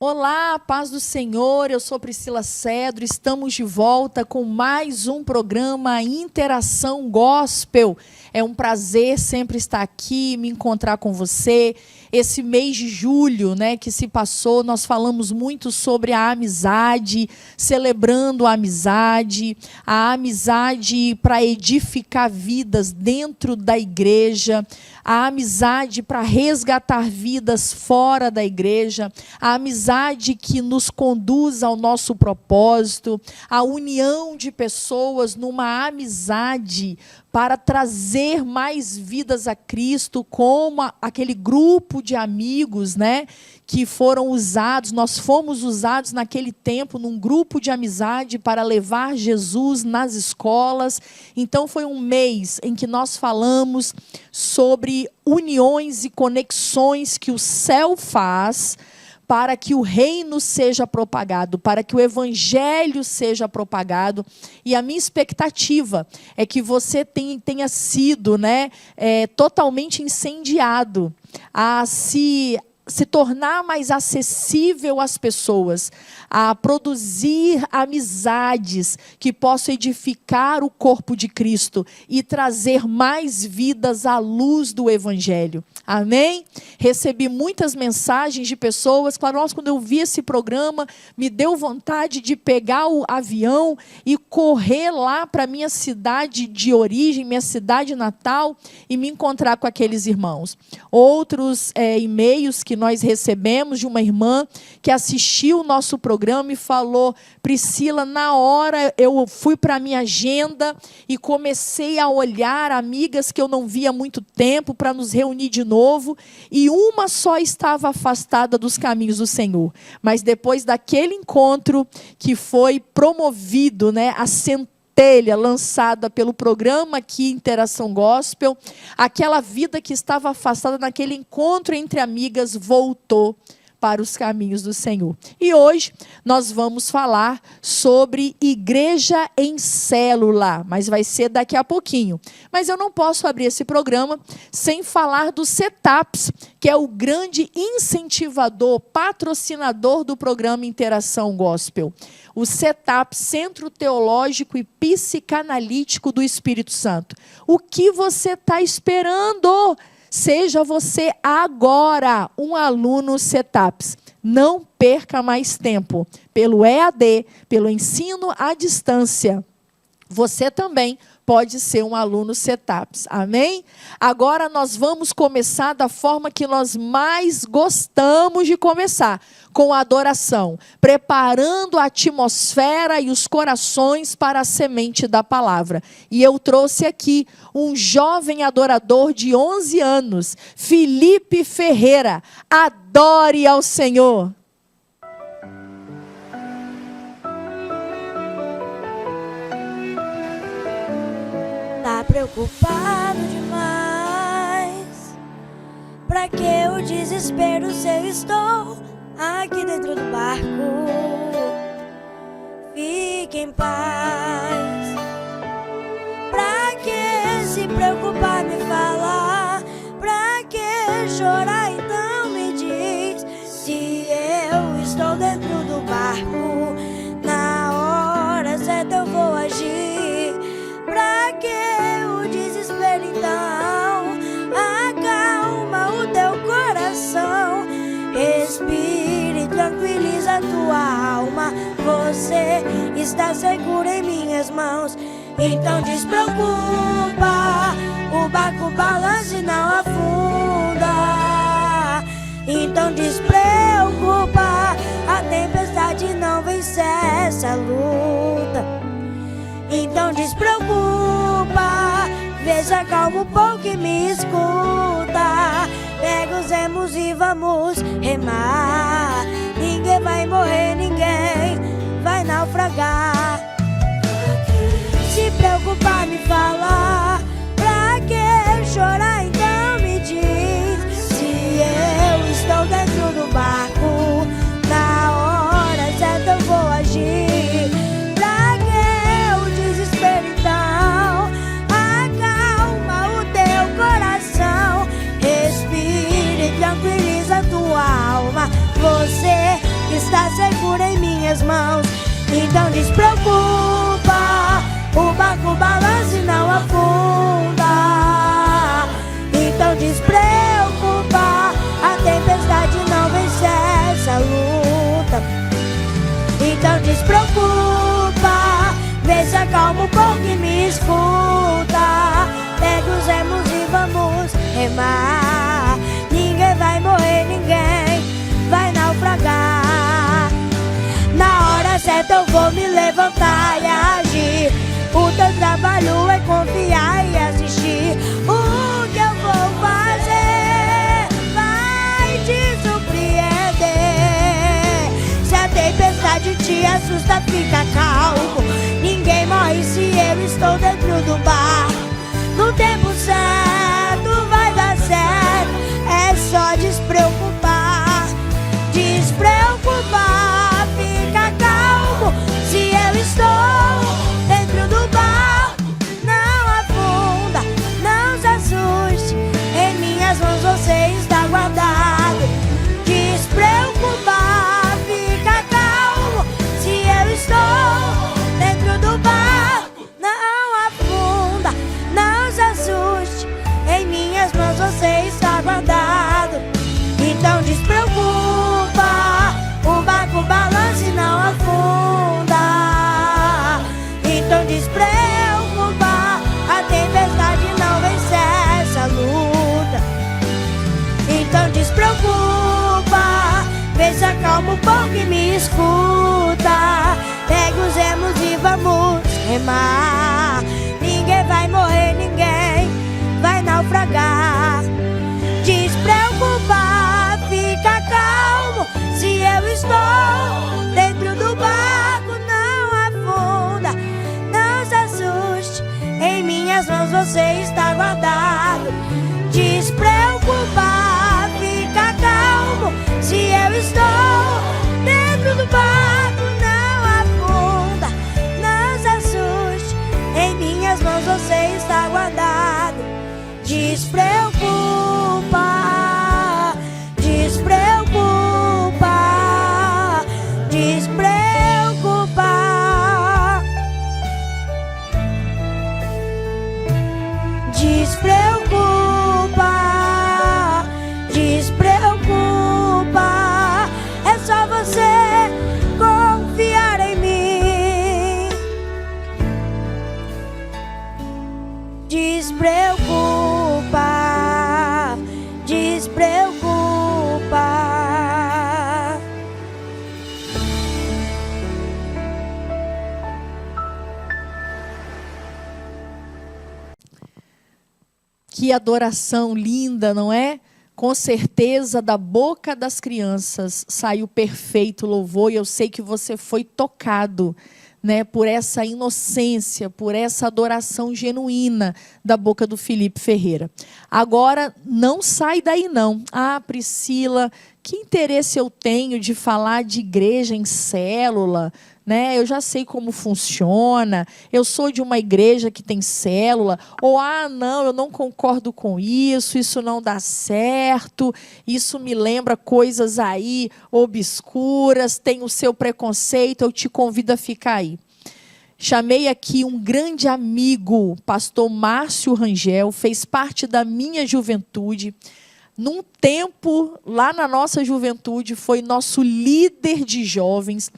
Olá, paz do Senhor, eu sou Priscila Cedro, estamos de volta com mais um programa Interação Gospel. É um prazer sempre estar aqui, me encontrar com você. Esse mês de julho, que se passou, nós falamos muito sobre a amizade, celebrando a amizade para edificar vidas dentro da igreja, a amizade para resgatar vidas fora da igreja, a amizade que nos conduz ao nosso propósito, a união de pessoas numa amizade para trazer mais vidas a Cristo, como aquele grupo de amigos, que foram usados, nós fomos usados naquele tempo num grupo de amizade para levar Jesus nas escolas. Então foi um mês em que nós falamos sobre uniões e conexões que o céu faz para que o reino seja propagado, para que o evangelho seja propagado. E a minha expectativa é que você tenha sido totalmente incendiado a se tornar mais acessível às pessoas, a produzir amizades que possam edificar o corpo de Cristo e trazer mais vidas à luz do Evangelho. Amém? Recebi muitas mensagens de pessoas que falaram: nossa, quando eu vi esse programa, me deu vontade de pegar o avião e correr lá para a minha cidade de origem, minha cidade natal, e me encontrar com aqueles irmãos. Outros e-mails que nós recebemos de uma irmã que assistiu o nosso programa e falou: Priscila, na hora eu fui para a minha agenda e comecei a olhar amigas que eu não via há muito tempo para nos reunir de novo, e uma só estava afastada dos caminhos do Senhor. Mas depois daquele encontro que foi promovido, a centelha lançada pelo programa aqui, Interação Gospel, aquela vida que estava afastada naquele encontro entre amigas voltou para os caminhos do Senhor. E hoje nós vamos falar sobre igreja em célula, mas vai ser daqui a pouquinho. Mas eu não posso abrir esse programa sem falar do CETAPS, que é o grande incentivador, patrocinador do programa Interação Gospel. O CETAPS, Centro Teológico e Psicanalítico do Espírito Santo. O que você está esperando? Seja você agora um aluno CETAPS. Não perca mais tempo. Pelo EAD, pelo ensino à distância, você também pode ser um aluno CETAPS. Amém? Agora nós vamos começar da forma que nós mais gostamos de começar, com a adoração, preparando a atmosfera e os corações para a semente da palavra. E eu trouxe aqui um jovem adorador de 11 anos, Felipe Ferreira. Adore ao Senhor. Tá preocupado demais? Pra que o desespero se eu estou aqui dentro do barco? Fique em paz. Pra que se preocupar, me falar? Pra que chorar, então me diz? Se eu estou dentro do barco, na hora certa eu vou agir. Pra que o desespero, então? Acalma o teu coração, respire e tranquiliza a tua alma. Você está seguro em minhas mãos. Então despreocupa, o barco balança e não afunda. Então despreocupa, a tempestade não vence essa luta. Então despreocupa, veja calma um pouco e me escuta. Pega os remos e vamos remar. Ninguém vai morrer, ninguém vai naufragar. Se preocupar, me falar. Pra que chorar, então me diz? Se eu estou dentro do barco, na hora certa eu vou agir. Você despreocupa, o barco balança e não afunda. Então despreocupa, a tempestade não vence essa luta. Então despreocupa, vê se acalma um pouco e me escuta. Pega os remos e vamos remar. Ninguém vai morrer, ninguém vai naufragar. Na hora certa eu vou me levantar e agir. O teu trabalho é confiar e assistir. O que eu vou fazer vai te surpreender. Se a tempestade te assusta, fica calmo. Ninguém morre se eu estou dentro do barco. No tempo certo vai dar certo. É só despreocupar. Despreocupar, fica calmo. Se eu estou dentro do barco, não afunda, não se assuste. Em minhas mãos você está guardado. Despreocupar, fica calmo. Se eu estou dentro do barco, não afunda, não se assuste. Em minhas mãos você está guardado. Então despreocupa, o barco balança e não afunda. Então despreocupa, a tempestade não vence essa luta. Então despreocupa, vê se acalma um pouco e me escuta. Pega os remos e vamos remar. Ninguém vai morrer, ninguém vai naufragar. Despreocupar, fica calmo. Se eu estou dentro do barco, não afunda, não se assuste. Em minhas mãos você está guardado. Despreocupar, fica calmo. Se eu estou dentro do barco, não afunda, não se assuste. Em minhas mãos você está guardado. Despreocupa, despreocupa, despreocupa, despreocupa, despreocupa. É só você confiar em mim. Despreocupa, despreocupa. Que adoração linda, não é? Com certeza, da boca das crianças saiu perfeito louvor, e eu sei que você foi tocado, né, por essa inocência, por essa adoração genuína da boca do Felipe Ferreira. Agora, não sai daí não. Ah, Priscila, que interesse eu tenho de falar de igreja em célula, né? Eu já sei como funciona, eu sou de uma igreja que tem célula, ou não, eu não concordo com isso não dá certo, isso me lembra coisas aí obscuras, tem o seu preconceito, eu te convido a ficar aí. Chamei aqui um grande amigo, pastor Márcio Rangel, fez parte da minha juventude. Num tempo, lá na nossa juventude, foi nosso líder de jovens.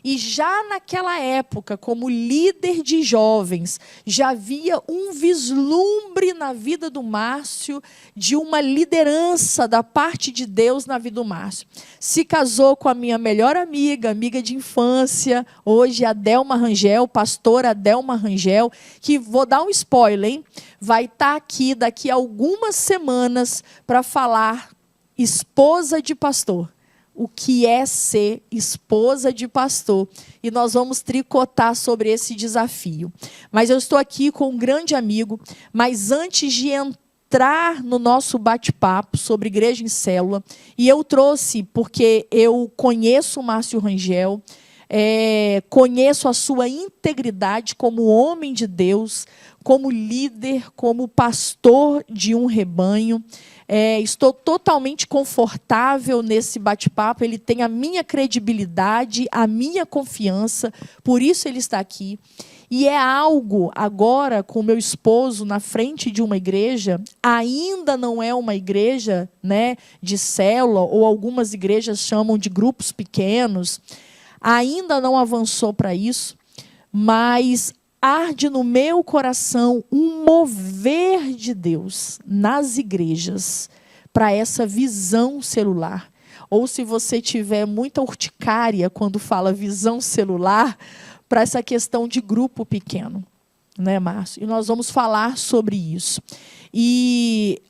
E já naquela época, como líder de jovens, já havia um vislumbre na vida do Márcio de uma liderança da parte de Deus na vida do Márcio. Se casou com a minha melhor amiga, amiga de infância, hoje a Delma Rangel, pastora Delma Rangel, que, vou dar um spoiler, hein? Vai estar aqui daqui a algumas semanas para falar esposa de pastor. O que é ser esposa de pastor. E nós vamos tricotar sobre esse desafio. Mas eu estou aqui com um grande amigo, mas antes de entrar no nosso bate-papo sobre igreja em célula, e eu trouxe, porque eu conheço o Márcio Rangel, conheço a sua integridade como homem de Deus, como líder, como pastor de um rebanho. Estou totalmente confortável nesse bate-papo. Ele tem a minha credibilidade, a minha confiança, por isso ele está aqui. E é algo, agora, com meu esposo na frente de uma igreja, ainda não é uma igreja, né, de célula, ou algumas igrejas chamam de grupos pequenos, ainda não avançou para isso, mas arde no meu coração um mover de Deus nas igrejas para essa visão celular. Ou se você tiver muita urticária quando fala visão celular, para essa questão de grupo pequeno, né, Márcio? E nós vamos falar sobre isso.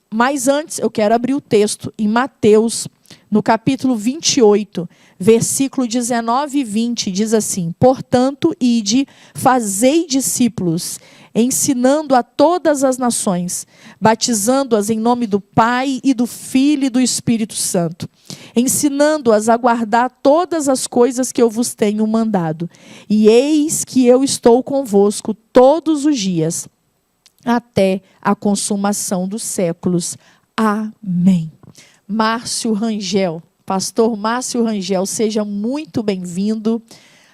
Mas antes, eu quero abrir o texto em Mateus, no capítulo 28, versículo 19 e 20, diz assim: portanto, ide, fazei discípulos, ensinando a todas as nações, batizando-as em nome do Pai e do Filho e do Espírito Santo, ensinando-as a guardar todas as coisas que eu vos tenho mandado. E eis que eu estou convosco todos os dias, até a consumação dos séculos. Amém. Márcio Rangel, pastor Márcio Rangel, seja muito bem-vindo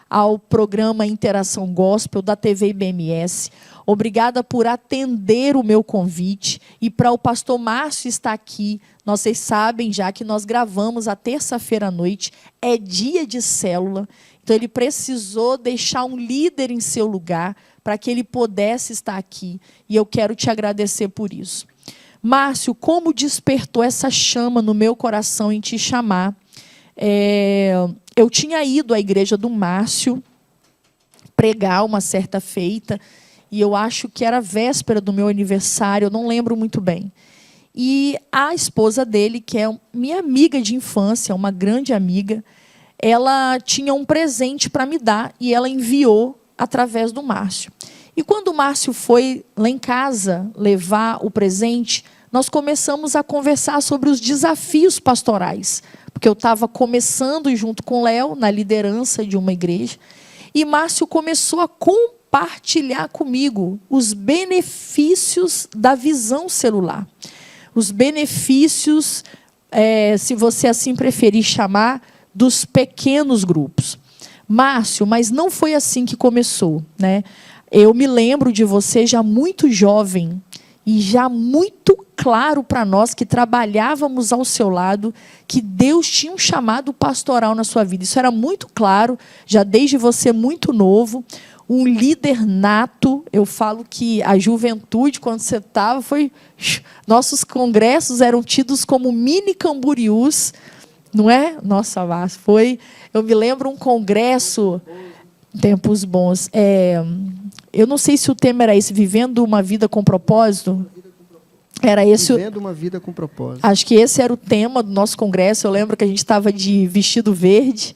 ao programa Interação Gospel da TV IBMS. Obrigada por atender o meu convite. E para o pastor Márcio estar aqui, vocês sabem já que nós gravamos a terça-feira à noite, é dia de célula, então ele precisou deixar um líder em seu lugar para que ele pudesse estar aqui. E eu quero te agradecer por isso. Márcio, como despertou essa chama no meu coração em te chamar? Eu tinha ido à igreja do Márcio pregar uma certa feita, e eu acho que era véspera do meu aniversário, eu não lembro muito bem. E a esposa dele, que é minha amiga de infância, uma grande amiga, ela tinha um presente para me dar, e ela enviou através do Márcio. E quando o Márcio foi lá em casa levar o presente, nós começamos a conversar sobre os desafios pastorais, porque eu estava começando junto com o Léo, na liderança de uma igreja, e Márcio começou a compartilhar comigo os benefícios da visão celular. Os benefícios, se você assim preferir chamar, dos pequenos grupos. Márcio, mas não foi assim que começou, né? Eu me lembro de você já muito jovem, e já muito claro para nós que trabalhávamos ao seu lado, que Deus tinha um chamado pastoral na sua vida. Isso era muito claro, já desde você muito novo, um líder nato. Eu falo que a juventude, quando você estava, nossos congressos eram tidos como mini Camboriús, não é? Nossa, Márcio, eu me lembro um congresso, tempos bons, eu não sei se o tema era esse, Vivendo uma Vida com Propósito. Era esse. Vivendo uma Vida com Propósito. Acho que esse era o tema do nosso congresso. Eu lembro que a gente estava de vestido verde.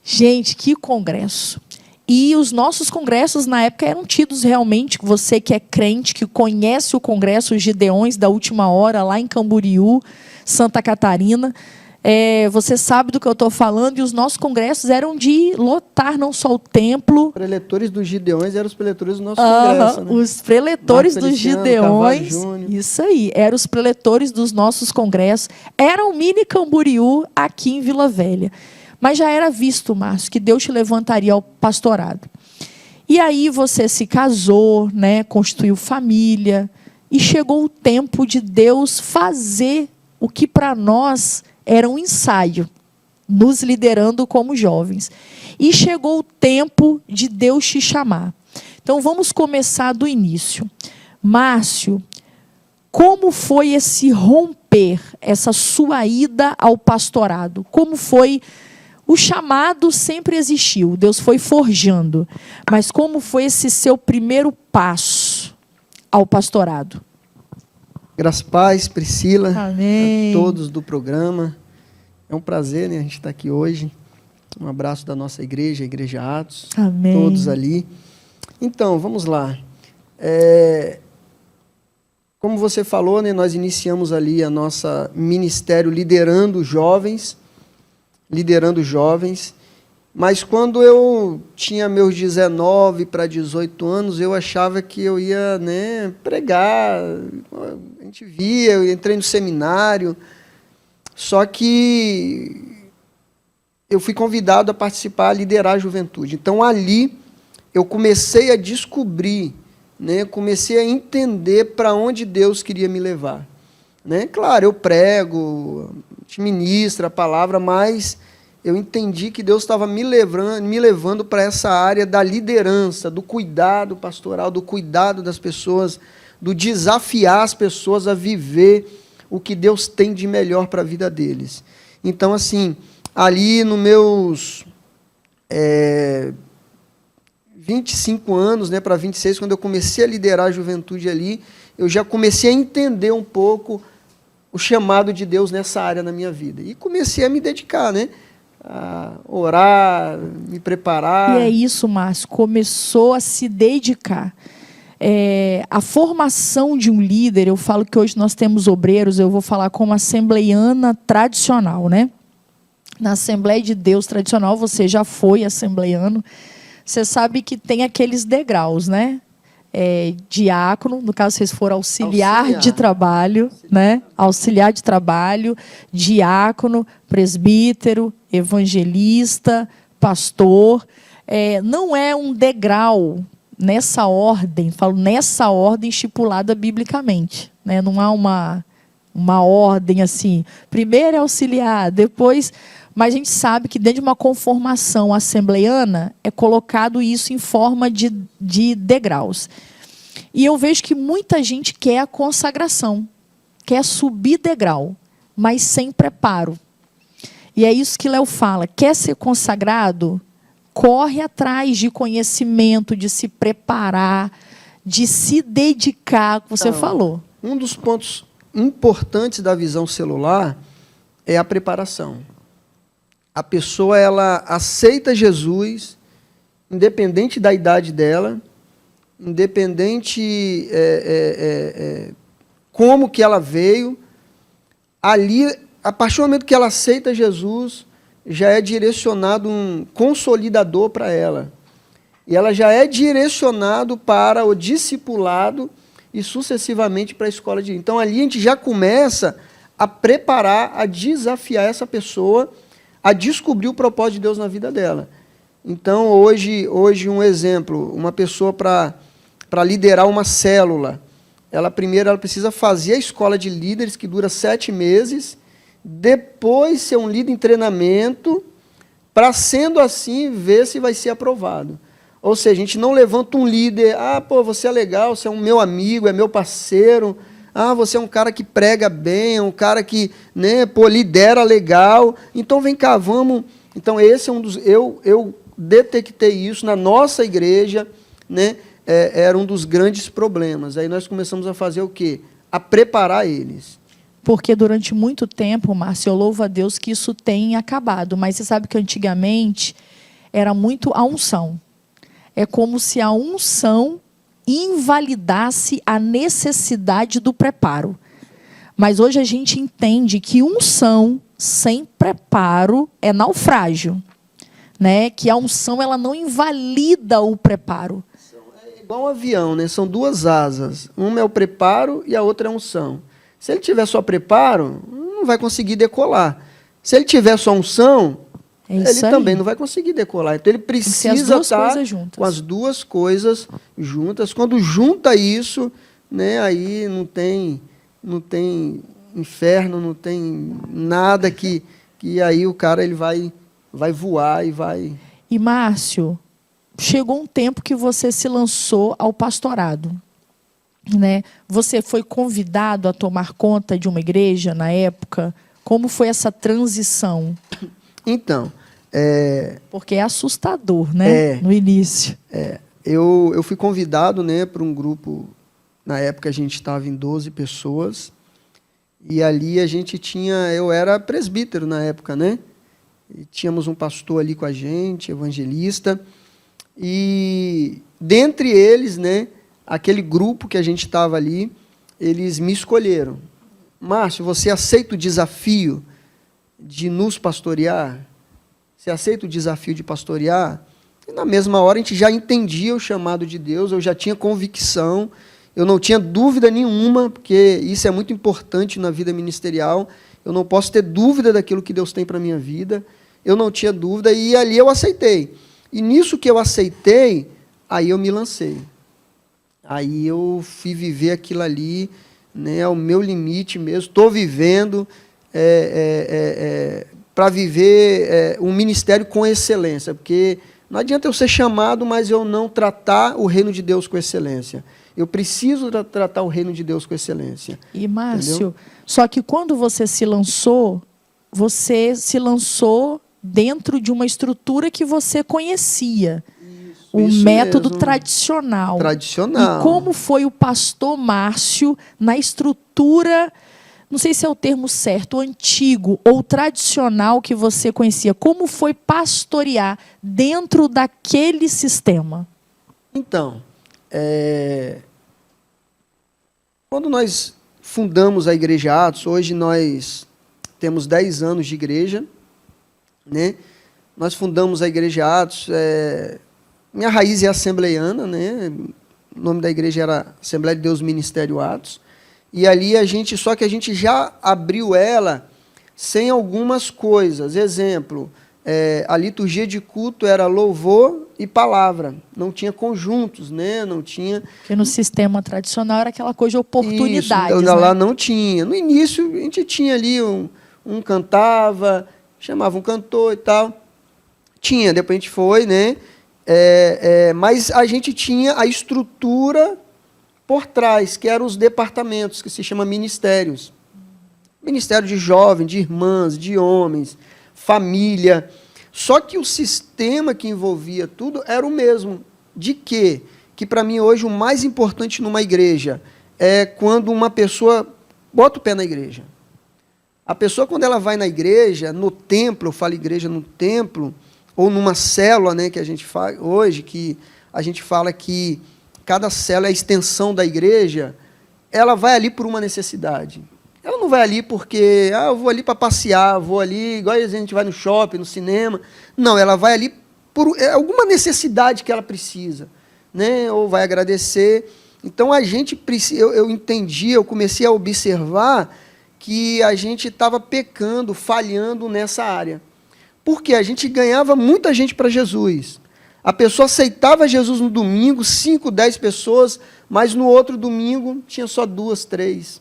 Gente, que congresso. E os nossos congressos, na época, eram tidos realmente, você que é crente, que conhece o congresso, os Gideões da Última Hora, lá em Camboriú, Santa Catarina. Você sabe do que eu estou falando, e os nossos congressos eram de lotar não só o templo. Os preletores dos Gideões eram os preletores do nosso congresso. Né? Os preletores dos Gideões, isso aí, eram os preletores dos nossos congressos. Era um mini Camboriú aqui em Vila Velha. Mas já era visto, Márcio, que Deus te levantaria ao pastorado. E aí você se casou, né, constituiu família, e chegou o tempo de Deus fazer o que para nós era um ensaio, nos liderando como jovens. E chegou o tempo de Deus te chamar. Então, vamos começar do início. Márcio, como foi esse romper, essa sua ida ao pastorado? Como foi? O chamado sempre existiu, Deus foi forjando. Mas como foi esse seu primeiro passo ao pastorado? Graças a Paz, Priscila, amém. A todos do programa. É um prazer, né, a gente estar aqui hoje. Um abraço da nossa igreja, a Igreja Atos. Amém. Todos ali. Então, vamos lá. Como você falou, né, nós iniciamos ali a nossa ministério liderando jovens, Mas quando eu tinha meus 19 para 18 anos, eu achava que eu ia, né, pregar. A gente via, eu entrei no seminário. Só que eu fui convidado a participar, a liderar a juventude. Então, ali, eu comecei a descobrir, né, comecei a entender para onde Deus queria me levar. Né? Claro, eu prego, te ministro a palavra, mas eu entendi que Deus estava me levando para essa área da liderança, do cuidado pastoral, do cuidado das pessoas, do desafiar as pessoas a viver o que Deus tem de melhor para a vida deles. Então, assim, ali nos meus 25 anos, né, para 26, quando eu comecei a liderar a juventude ali, eu já comecei a entender um pouco o chamado de Deus nessa área na minha vida. E comecei a me dedicar, né, a orar, me preparar. E é isso, Márcio, começou a se dedicar. A formação de um líder, eu falo que hoje nós temos obreiros, eu vou falar como assembleiana tradicional, né? Na Assembleia de Deus tradicional, você já foi assembleiano, você sabe que tem aqueles degraus, né? Diácono, no caso vocês foram auxiliar de trabalho, né? Auxiliar de trabalho, diácono, presbítero, evangelista, pastor. Não é um degrau nessa ordem, falo nessa ordem estipulada biblicamente, né? Não há uma ordem assim, primeiro é auxiliar, depois... Mas a gente sabe que dentro de uma conformação assembleiana é colocado isso em forma de degraus. E eu vejo que muita gente quer a consagração, quer subir degrau, mas sem preparo. E é isso que Léo fala, quer ser consagrado? Corre atrás de conhecimento, de se preparar, de se dedicar, como você falou. Um dos pontos importantes da visão celular é a preparação. A pessoa, ela aceita Jesus, independente da idade dela, independente como que ela veio, ali, a partir do momento que ela aceita Jesus, já é direcionado um consolidador para ela. E ela já é direcionado para o discipulado e sucessivamente para a escola de... Então, ali a gente já começa a preparar, a desafiar essa pessoa a descobrir o propósito de Deus na vida dela. Então, hoje um exemplo, uma pessoa para liderar uma célula, primeiro ela precisa fazer a escola de líderes, que dura 7 meses, depois ser um líder em treinamento, para, sendo assim, ver se vai ser aprovado. Ou seja, a gente não levanta um líder, você é legal, você é um meu amigo, é meu parceiro, você é um cara que prega bem, é um cara que, né, lidera legal, então vem cá, vamos... Então, esse é um dos... Eu detectei isso na nossa igreja, né, era um dos grandes problemas. Aí nós começamos a fazer o quê? A preparar eles. Porque durante muito tempo, Márcio, eu louvo a Deus que isso tem acabado, mas você sabe que antigamente era muito a unção. É como se a unção invalidasse a necessidade do preparo. Mas hoje a gente entende que unção sem preparo é naufrágio, né? Que a unção, ela não invalida o preparo. É igual um avião, né? São 2 asas. Uma é o preparo e a outra é a unção. Se ele tiver só preparo, não vai conseguir decolar. Se ele tiver só unção, ele também não vai conseguir decolar. Então, ele precisa estar com as 2 coisas juntas. Quando junta isso, né, aí não tem inferno, não tem nada que aí o cara ele vai voar e vai... E, Márcio, chegou um tempo que você se lançou ao pastorado, né? Você foi convidado a tomar conta de uma igreja na época? Como foi essa transição? Então... Porque é assustador, né? No início. Eu fui convidado, né, para um grupo, na época a gente estava em 12 pessoas, e ali a gente eu era presbítero na época, né? E tínhamos um pastor ali com a gente, evangelista, e dentre eles, né, aquele grupo que a gente estava ali, eles me escolheram. Márcio, você aceita o desafio de nos pastorear? Você aceita o desafio de pastorear? E na mesma hora a gente já entendia o chamado de Deus, eu já tinha convicção, eu não tinha dúvida nenhuma, porque isso é muito importante na vida ministerial, eu não posso ter dúvida daquilo que Deus tem para a minha vida, eu não tinha dúvida, e ali eu aceitei. E nisso que eu aceitei, aí eu me lancei. Aí eu fui viver aquilo ali, né, ao meu limite mesmo, estou vivendo para viver um ministério com excelência, porque não adianta eu ser chamado, mas eu não tratar o reino de Deus com excelência. Eu preciso tratar o reino de Deus com excelência. E, Márcio, entendeu? Só que quando você se lançou dentro de uma estrutura que você conhecia. O método mesmo. tradicional. Tradicional. E como foi o pastor Márcio na estrutura, não sei se é o termo certo, antigo ou tradicional que você conhecia? Como foi pastorear dentro daquele sistema? Então, quando nós fundamos a Igreja Atos, hoje nós temos 10 anos de igreja, né? Nós fundamos a Igreja Atos, minha raiz é assembleiana, né? O nome da igreja era Assembleia de Deus Ministério Atos, e ali só que a gente já abriu ela sem algumas coisas. Exemplo, a liturgia de culto era louvor e palavra, não tinha conjuntos, né? Não tinha... Porque no sistema tradicional era aquela coisa de oportunidades. Isso, né? lá não tinha. No início, a gente tinha ali, um cantava, chamava um cantor e tal. Tinha, depois a gente foi, né? Mas a gente tinha a estrutura por trás, que eram os departamentos, que se chama ministérios. Ministério de jovens, de irmãs, de homens, família. Só que o sistema que envolvia tudo era o mesmo. De quê? Que para mim hoje o mais importante numa igreja é quando uma pessoa bota o pé na igreja. A pessoa, quando ela vai na igreja, no templo, eu falo igreja no templo, ou numa célula, né, que a gente faz hoje, que a gente fala que cada célula é a extensão da igreja, ela vai ali por uma necessidade. Ela não vai ali porque, eu vou ali para passear, vou ali, igual a gente vai no shopping, no cinema. Não, ela vai ali por alguma necessidade que ela precisa, né? Ou vai agradecer. Então, eu entendi, eu comecei a observar que a gente estava pecando, falhando nessa área. Porque a gente ganhava muita gente para Jesus. A pessoa aceitava Jesus no domingo, 5, 10 pessoas, mas no outro domingo tinha só 2, 3.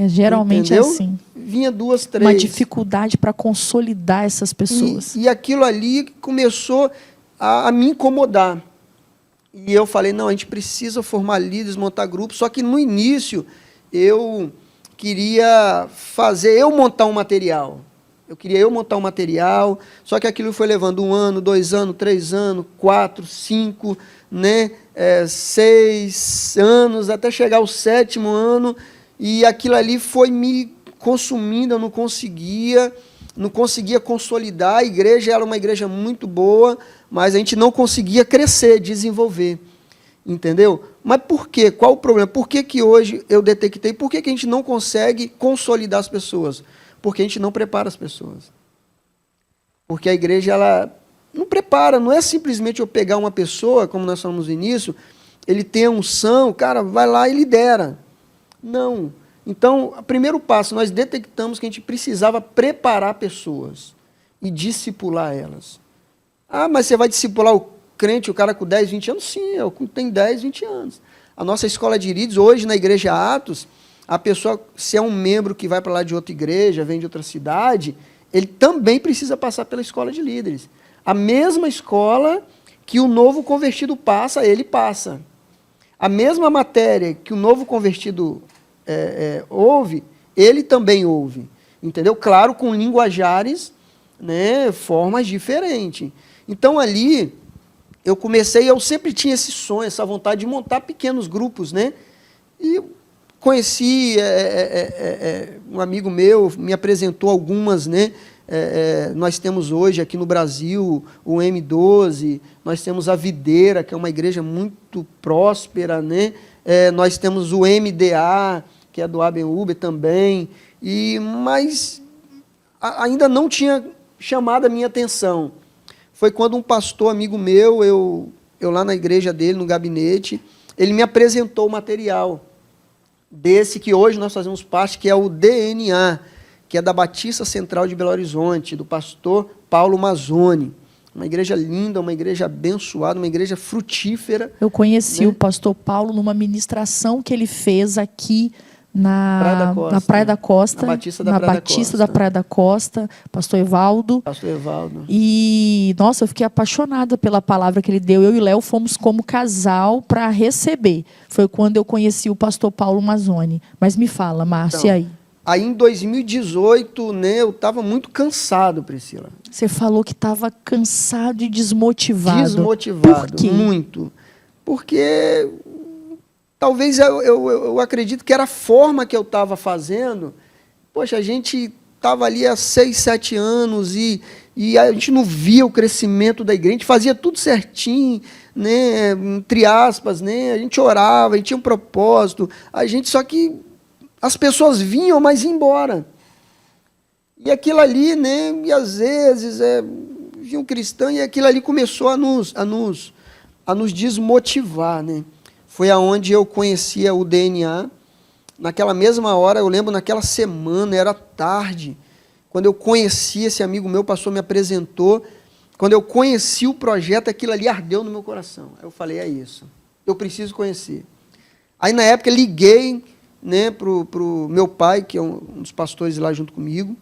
Geralmente entendeu? é assim. Vinha 2, 3. Uma dificuldade para consolidar essas pessoas. E aquilo ali começou a me incomodar. E eu falei, não, a gente precisa formar líderes, montar grupos. Só que no início eu queria eu montar um material. Eu queria montar um material, só que aquilo foi levando 1 ano, 2 anos, 3 anos, 4, 5, né, 6 anos, até chegar ao 7º ano, e aquilo ali foi me consumindo, eu não conseguia consolidar. A igreja era uma igreja muito boa, mas a gente não conseguia crescer, desenvolver, entendeu? Mas por quê? Qual o problema? Por que hoje eu detectei? Por que a gente não consegue consolidar as pessoas? Porque a gente não prepara as pessoas. Porque a igreja, ela não prepara, não é simplesmente eu pegar uma pessoa, como nós falamos no início, ele tem a unção, cara, vai lá e lidera. Não. Então, o primeiro passo, nós detectamos que a gente precisava preparar pessoas e discipular elas. Mas você vai discipular o crente, o cara com 10, 20 anos? Sim, eu tenho 10, 20 anos. A nossa escola de líderes, hoje na Igreja Atos, a pessoa, se é um membro que vai para lá de outra igreja, vem de outra cidade, ele também precisa passar pela escola de líderes. A mesma escola que o novo convertido passa, ele passa. A mesma matéria que o novo convertido ouve, ele também ouve. Entendeu? Claro, com linguajares, né, formas diferentes. Então, ali, eu sempre tinha esse sonho, essa vontade de montar pequenos grupos, né? E conheci um amigo meu, me apresentou algumas, né? Nós temos hoje aqui no Brasil o M12, nós temos a Videira, que é uma igreja muito próspera, né? Nós temos o MDA, que é do ABUB também, mas ainda não tinha chamado a minha atenção foi quando um pastor amigo meu, eu lá na igreja dele, no gabinete, ele me apresentou o material desse que hoje nós fazemos parte, que é o DNA, que é da Batista Central de Belo Horizonte, do pastor Paulo Mazzoni. Uma igreja linda, uma igreja abençoada, uma igreja frutífera. Eu conheci, né? o pastor Paulo numa ministração que ele fez aqui na Praia da Costa, na Batista da Praia da Costa, pastor Evaldo. Pastor Evaldo. E, nossa, eu fiquei apaixonada pela palavra que ele deu. Eu e Léo fomos como casal para receber. Foi quando eu conheci o pastor Paulo Mazzoni. Mas me fala, Márcia, Então, e aí? Aí em 2018, né, eu estava muito cansado, Priscila. Você falou que estava cansado e desmotivado. Desmotivado, Por quê? muito. Porque talvez eu acredito que era a forma que eu estava fazendo. Poxa, a gente estava ali há 6, 7 anos e a gente não via o crescimento da igreja, a gente fazia tudo certinho, né, entre aspas, né, a gente orava, a gente tinha um propósito, só que as pessoas vinham, mas iam embora. E aquilo ali, né, e às vezes vinha um cristão e aquilo ali começou a nos desmotivar, né? Foi aonde eu conhecia o DNA. Naquela mesma hora, eu lembro, naquela semana, era tarde, quando eu conheci esse amigo meu, o pastor me apresentou, quando eu conheci o projeto, aquilo ali ardeu no meu coração. Aí eu falei, é isso, eu preciso conhecer. Aí, na época, liguei, né, pro meu pai, que é um dos pastores lá junto comigo,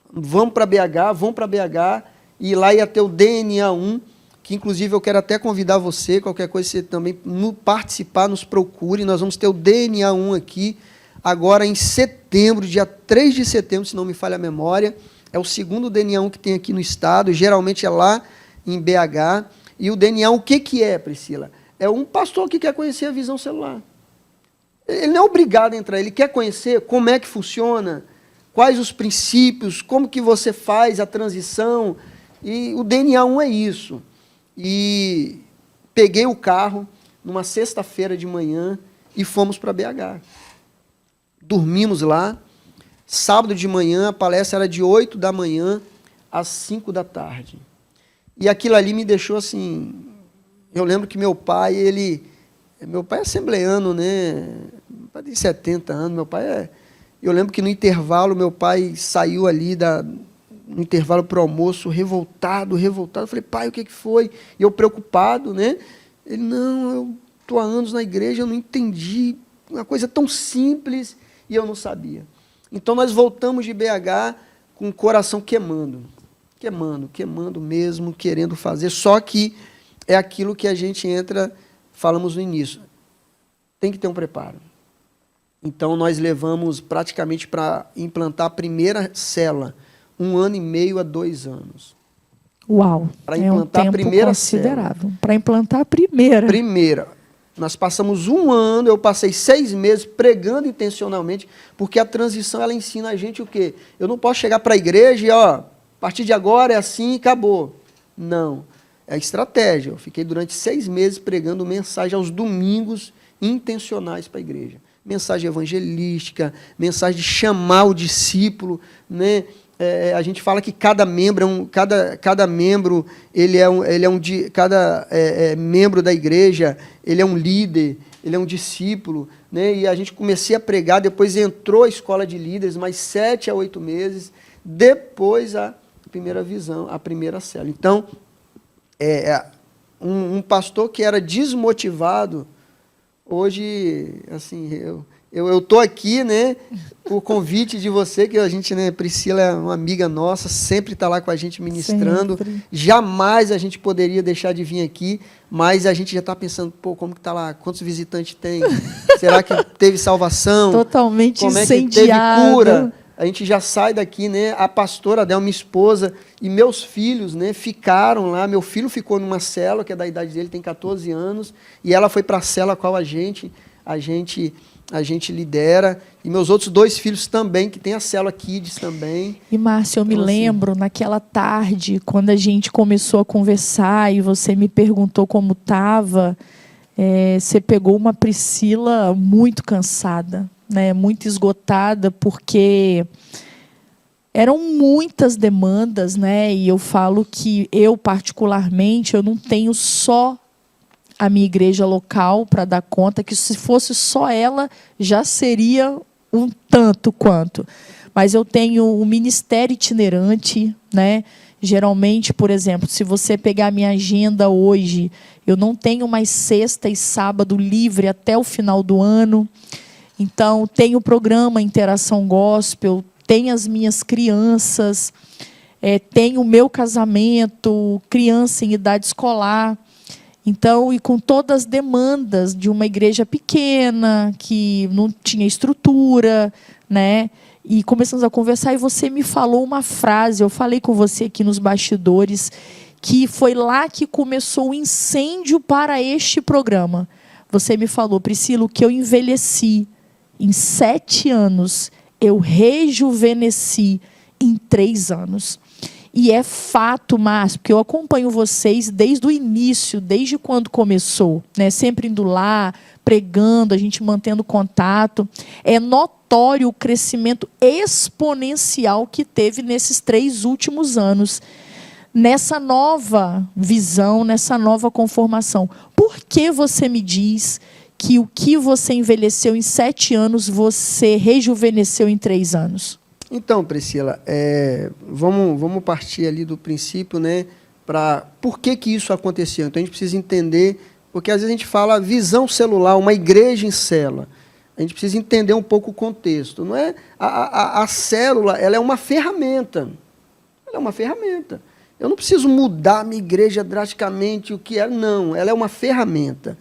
vamos para BH, e lá ia ter o DNA 1, que inclusive eu quero até convidar você, qualquer coisa, você também participar, nos procure, nós vamos ter o DNA 1 aqui, agora em setembro, dia 3 de setembro, se não me falha a memória, é o segundo DNA 1 que tem aqui no estado, geralmente é lá em BH, e o DNA 1, o que é, Priscila? É um pastor que quer conhecer a visão celular. Ele não é obrigado a entrar, ele quer conhecer como é que funciona, quais os princípios, como que você faz a transição, e o DNA 1 é isso. E peguei o carro numa sexta-feira de manhã e fomos para BH. Dormimos lá, sábado de manhã, a palestra era de 8 da manhã às 5 da tarde. E aquilo ali me deixou assim, eu lembro que meu pai é assembleano, né? Meu pai tem 70 anos, eu lembro que no intervalo, meu pai saiu ali no intervalo para o almoço, revoltado. Eu falei, pai, o que foi? E eu preocupado, né? Ele, não, eu estou há anos na igreja, eu não entendi, uma coisa tão simples, e eu não sabia. Então, nós voltamos de BH com o coração queimando mesmo, querendo fazer, só que é aquilo que a gente falamos no início, tem que ter um preparo. Então, nós levamos praticamente para implantar a primeira célula, 1 ano e meio a 2 anos. Uau, para implantar um tempo a primeira considerável. Para implantar a primeira. Nós passamos 1 ano, eu passei 6 meses pregando intencionalmente, porque a transição, ela ensina a gente o quê? Eu não posso chegar para a igreja e, a partir de agora é assim e acabou. Não, é estratégia. Eu fiquei durante 6 meses pregando mensagem aos domingos intencionais para a igreja. Mensagem evangelística, mensagem de chamar o discípulo, né? A gente fala que cada membro cada membro membro da igreja, ele é um líder, ele é um discípulo, né? E a gente comecei a pregar, depois entrou a escola de líderes, mais 7 a 8 meses, depois a primeira visão, a primeira célula. Então, um pastor que era desmotivado, hoje, assim, eu estou aqui, né, por convite de você, que a gente, né, Priscila é uma amiga nossa, sempre está lá com a gente ministrando. Sempre. Jamais a gente poderia deixar de vir aqui, mas a gente já está pensando, como que está lá? Quantos visitantes tem? Será que teve salvação? Totalmente como incendiado. É que teve cura? A gente já sai daqui, né? A pastora Adel, minha esposa, e meus filhos, né, ficaram lá. Meu filho ficou numa célula, que é da idade dele, tem 14 anos, e ela foi para a célula a qual a gente lidera, e meus outros 2 filhos também, que tem a célula Kids também. E, Márcia, eu me lembro, naquela tarde, quando a gente começou a conversar e você me perguntou como estava, você pegou uma Priscila muito cansada, né, muito esgotada, porque Eram muitas demandas, né? E eu falo que eu, particularmente, eu não tenho só a minha igreja local para dar conta, que se fosse só ela, já seria um tanto quanto. Mas eu tenho um ministério itinerante, né? Geralmente, por exemplo, se você pegar a minha agenda hoje, eu não tenho mais sexta e sábado livre até o final do ano. Então, tem o programa Interação Gospel, tem as minhas crianças, tem o meu casamento, criança em idade escolar. Então, e com todas as demandas de uma igreja pequena, que não tinha estrutura, né? E começamos a conversar e você me falou uma frase, eu falei com você aqui nos bastidores, que foi lá que começou o incêndio para este programa. Você me falou, Priscila, o que eu envelheci em 7 anos, eu rejuvenesci em 3 anos. E é fato, Márcio, porque eu acompanho vocês desde o início, desde quando começou, né? Sempre indo lá, pregando, a gente mantendo contato. É notório o crescimento exponencial que teve nesses 3 últimos anos, nessa nova visão, nessa nova conformação. Por que você me diz que o que você envelheceu em 7 anos, você rejuvenesceu em 3 anos? Então, Priscila, vamos partir ali do princípio, né, para por que isso aconteceu. Então, a gente precisa entender, porque às vezes a gente fala visão celular, uma igreja em célula. A gente precisa entender um pouco o contexto. Não é a célula, ela é uma ferramenta. Ela é uma ferramenta. Eu não preciso mudar a minha igreja drasticamente, o que é, não. Ela é uma ferramenta.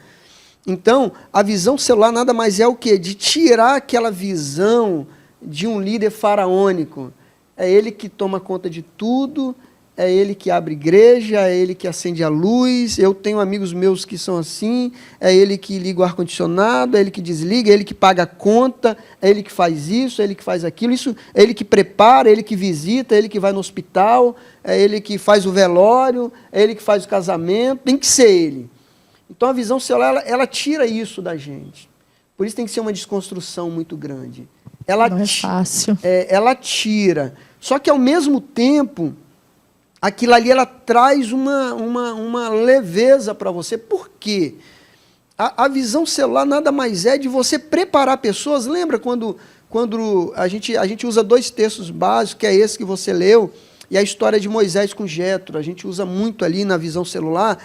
Então, a visão celular nada mais é o quê? De tirar aquela visão de um líder faraônico. É ele que toma conta de tudo, é ele que abre igreja, é ele que acende a luz. Eu tenho amigos meus que são assim, é ele que liga o ar-condicionado, é ele que desliga, é ele que paga a conta, é ele que faz isso, é ele que faz aquilo, isso é ele que prepara, é ele que visita, é ele que vai no hospital, é ele que faz o velório, é ele que faz o casamento, tem que ser ele. Então a visão celular, ela tira isso da gente. Por isso tem que ser uma desconstrução muito grande. Não é fácil. Ela tira. Só que, ao mesmo tempo, aquilo ali ela traz uma leveza para você. Por quê? A visão celular nada mais é de você preparar pessoas. Lembra quando a gente usa 2 textos básicos, que é esse que você leu, e a história de Moisés com Jetro. A gente usa muito ali na visão celular.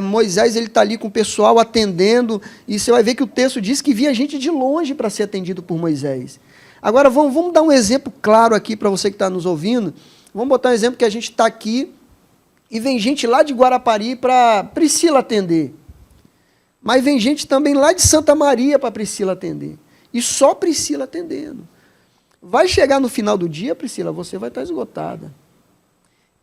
Moisés está ali com o pessoal atendendo, e você vai ver que o texto diz que via gente de longe para ser atendido por Moisés. Agora, vamos dar um exemplo claro aqui para você que está nos ouvindo. Vamos botar um exemplo que a gente está aqui e vem gente lá de Guarapari para Priscila atender. Mas vem gente também lá de Santa Maria para Priscila atender. E só Priscila atendendo. Vai chegar no final do dia, Priscila, você vai estar esgotada.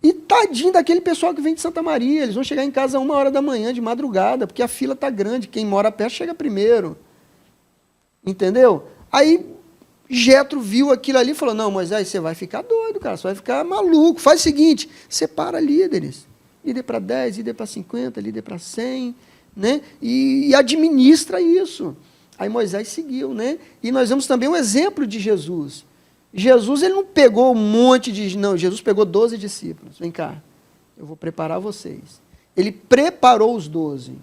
E tadinho daquele pessoal que vem de Santa Maria, eles vão chegar em casa 1h da manhã, de madrugada, porque a fila está grande, quem mora perto chega primeiro. Entendeu? Aí Jetro viu aquilo ali e falou, não, Moisés, você vai ficar doido, cara, você vai ficar maluco. Faz o seguinte, separa líderes. Líder para 10, líder para 50, líder para 100, né? E administra isso. Aí Moisés seguiu, né? E nós vemos também um exemplo de Jesus. Jesus, ele não pegou um monte de... Não, Jesus pegou 12 discípulos. Vem cá, eu vou preparar vocês. Ele preparou os 12.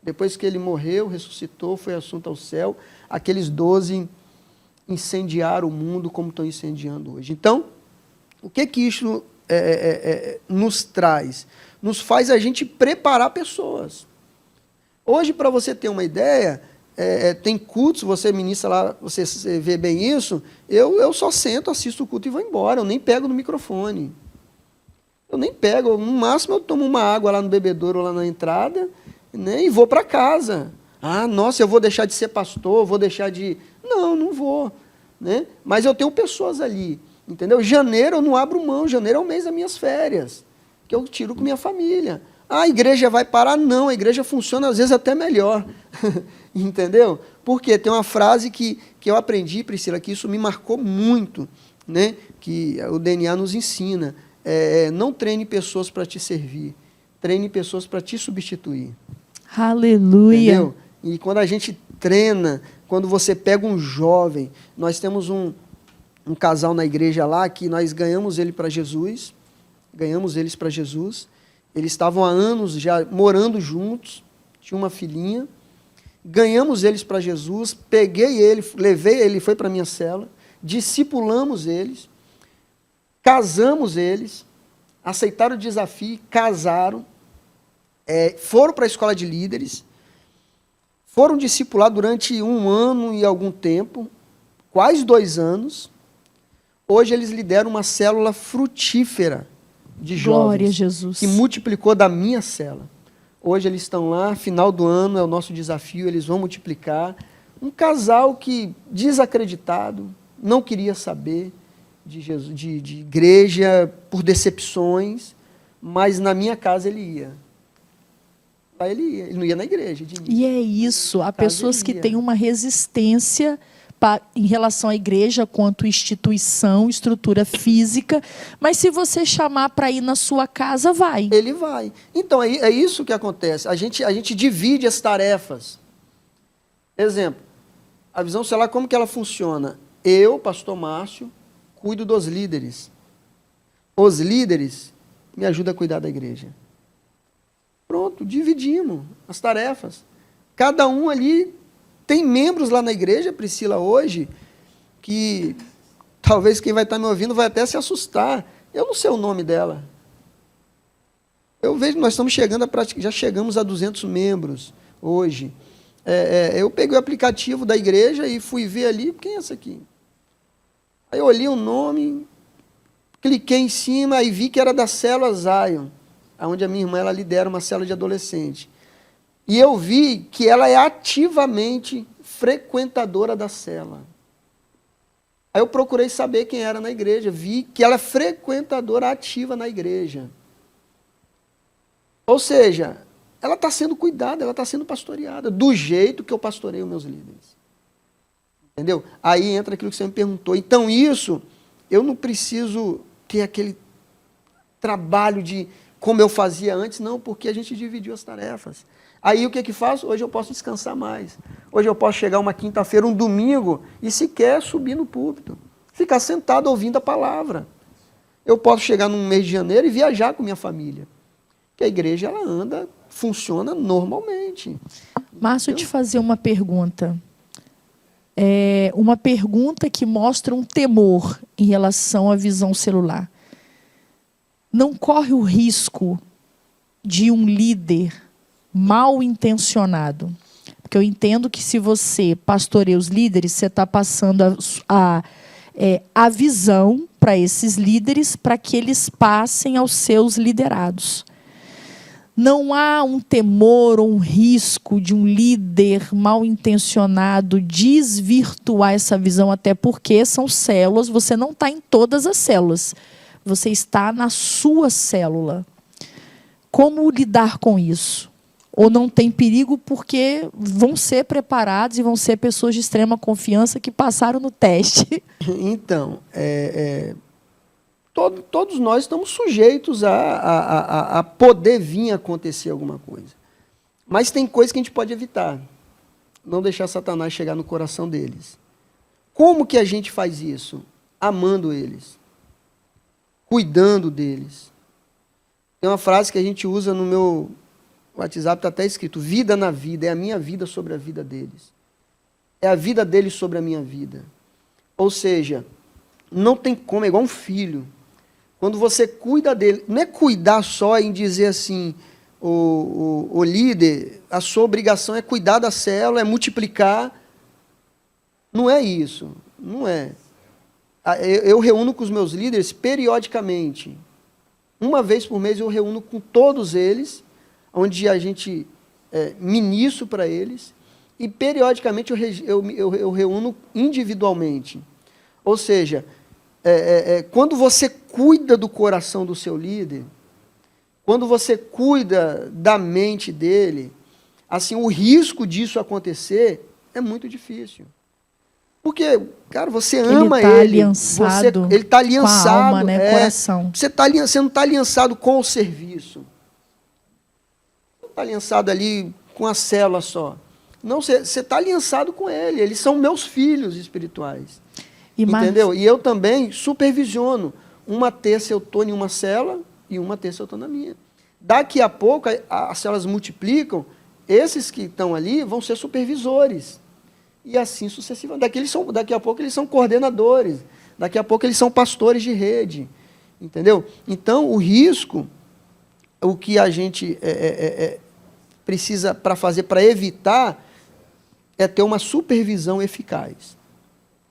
Depois que ele morreu, ressuscitou, foi assunto ao céu, aqueles 12 incendiaram o mundo como estão incendiando hoje. Então, o que isso nos traz? Nos faz a gente preparar pessoas. Hoje, para você ter uma ideia... tem cultos, você ministra lá, você vê bem isso, eu só sento, assisto o culto e vou embora, eu nem pego no microfone. Eu nem pego, no máximo eu tomo uma água lá no bebedouro, lá na entrada, né, e vou para casa. Ah, nossa, eu vou deixar de ser pastor, vou deixar de... Não vou. Né? Mas eu tenho pessoas ali, entendeu? Janeiro eu não abro mão, janeiro é o mês das minhas férias, que eu tiro com minha família. Ah, a igreja vai parar? Não, a igreja funciona às vezes até melhor. Entendeu? Porque tem uma frase que eu aprendi, Priscila, que isso me marcou muito, né? Que o DNA nos ensina. Não treine pessoas para te servir, treine pessoas para te substituir. Aleluia! Entendeu? E quando a gente treina, quando você pega um jovem, nós temos um um casal na igreja lá que nós ganhamos eles para Jesus. Eles estavam há anos já morando juntos, tinha uma filhinha. Ganhamos eles para Jesus, peguei ele, levei ele, foi para a minha cela, discipulamos eles, casamos eles, aceitaram o desafio, casaram, foram para a escola de líderes, foram discipulados durante 1 ano e algum tempo, quase 2 anos. Hoje eles lideram uma célula frutífera de jovens. Glória a Jesus. Que multiplicou da minha célula. Hoje eles estão lá, final do ano é o nosso desafio, eles vão multiplicar. Um casal que, desacreditado, não queria saber de Jesus, de igreja, por decepções, mas na minha casa ele ia. Lá ele ia, ele não ia na igreja. E é isso, há pessoas que têm uma resistência em relação à igreja quanto instituição, estrutura física, mas se você chamar para ir na sua casa, vai. Ele vai. Então, é isso que acontece. A gente divide as tarefas. Exemplo, a visão celular, como que ela funciona? Eu, pastor Márcio, cuido dos líderes. Os líderes me ajudam a cuidar da igreja. Pronto, dividimos as tarefas. Cada um ali tem membros lá na igreja, Priscila, hoje, que talvez quem vai estar me ouvindo vai até se assustar. Eu não sei o nome dela. Eu vejo que nós estamos chegando já chegamos a 200 membros hoje. Eu peguei o aplicativo da igreja e fui ver ali, quem é essa aqui? Aí eu olhei o nome, cliquei em cima e vi que era da célula Zion, onde a minha irmã ela lidera uma célula de adolescente. E eu vi que ela é ativamente frequentadora da célula. Aí eu procurei saber quem era na igreja, vi que ela é frequentadora ativa na igreja. Ou seja, ela está sendo cuidada, ela está sendo pastoreada, do jeito que eu pastoreio meus líderes. Entendeu? Aí entra aquilo que você me perguntou. Então isso, eu não preciso ter aquele trabalho de como eu fazia antes, não, porque a gente dividiu as tarefas. Aí o que faço? Hoje eu posso descansar mais. Hoje eu posso chegar uma quinta-feira, um domingo, e sequer subir no púlpito. Ficar sentado ouvindo a palavra. Eu posso chegar num mês de janeiro e viajar com minha família. Porque a igreja, ela anda, funciona normalmente. Márcio, te fazer uma pergunta. Uma pergunta que mostra um temor em relação à visão celular. Não corre o risco de um líder mal intencionado? Porque eu entendo que se você pastoreia os líderes, você está passando a visão para esses líderes para que eles passem aos seus liderados. Não há um temor ou um risco de um líder mal intencionado desvirtuar essa visão, até porque são células, você não está em todas as células, você está na sua célula. Como lidar com isso? Ou não tem perigo porque vão ser preparados e vão ser pessoas de extrema confiança que passaram no teste? Então, todos nós estamos sujeitos a poder vir acontecer alguma coisa. Mas tem coisas que a gente pode evitar. Não deixar Satanás chegar no coração deles. Como que a gente faz isso? Amando eles. Cuidando deles. Tem uma frase que a gente usa no meu WhatsApp, está até escrito, vida na vida, é a minha vida sobre a vida deles. É a vida deles sobre a minha vida. Ou seja, não tem como, é igual um filho. Quando você cuida dele, não é cuidar só em dizer assim, o líder, a sua obrigação é cuidar da célula, é multiplicar. Não é isso, não é. Eu reúno com os meus líderes periodicamente. Uma vez por mês eu reúno com todos eles, onde a gente ministro para eles, e periodicamente eu reúno individualmente. Ou seja, quando você cuida do coração do seu líder, quando você cuida da mente dele, assim, o risco disso acontecer é muito difícil. Porque, cara, você ama ele. Está ele aliançado ele está aliançado. Com a alma, né? Coração. Você não está aliançado com o serviço. Não está aliançado ali com a célula só. Não, você está aliançado com ele. Eles são meus filhos espirituais. Entendeu? E eu também supervisiono. Uma terça eu estou em uma célula e uma terça eu estou na minha. Daqui a pouco, as células multiplicam, esses que estão ali vão ser supervisores. E assim sucessivamente. Daqui a pouco eles são coordenadores. Daqui a pouco eles são pastores de rede. Entendeu? Então, o risco, o que a gente precisa para fazer, para evitar, é ter uma supervisão eficaz.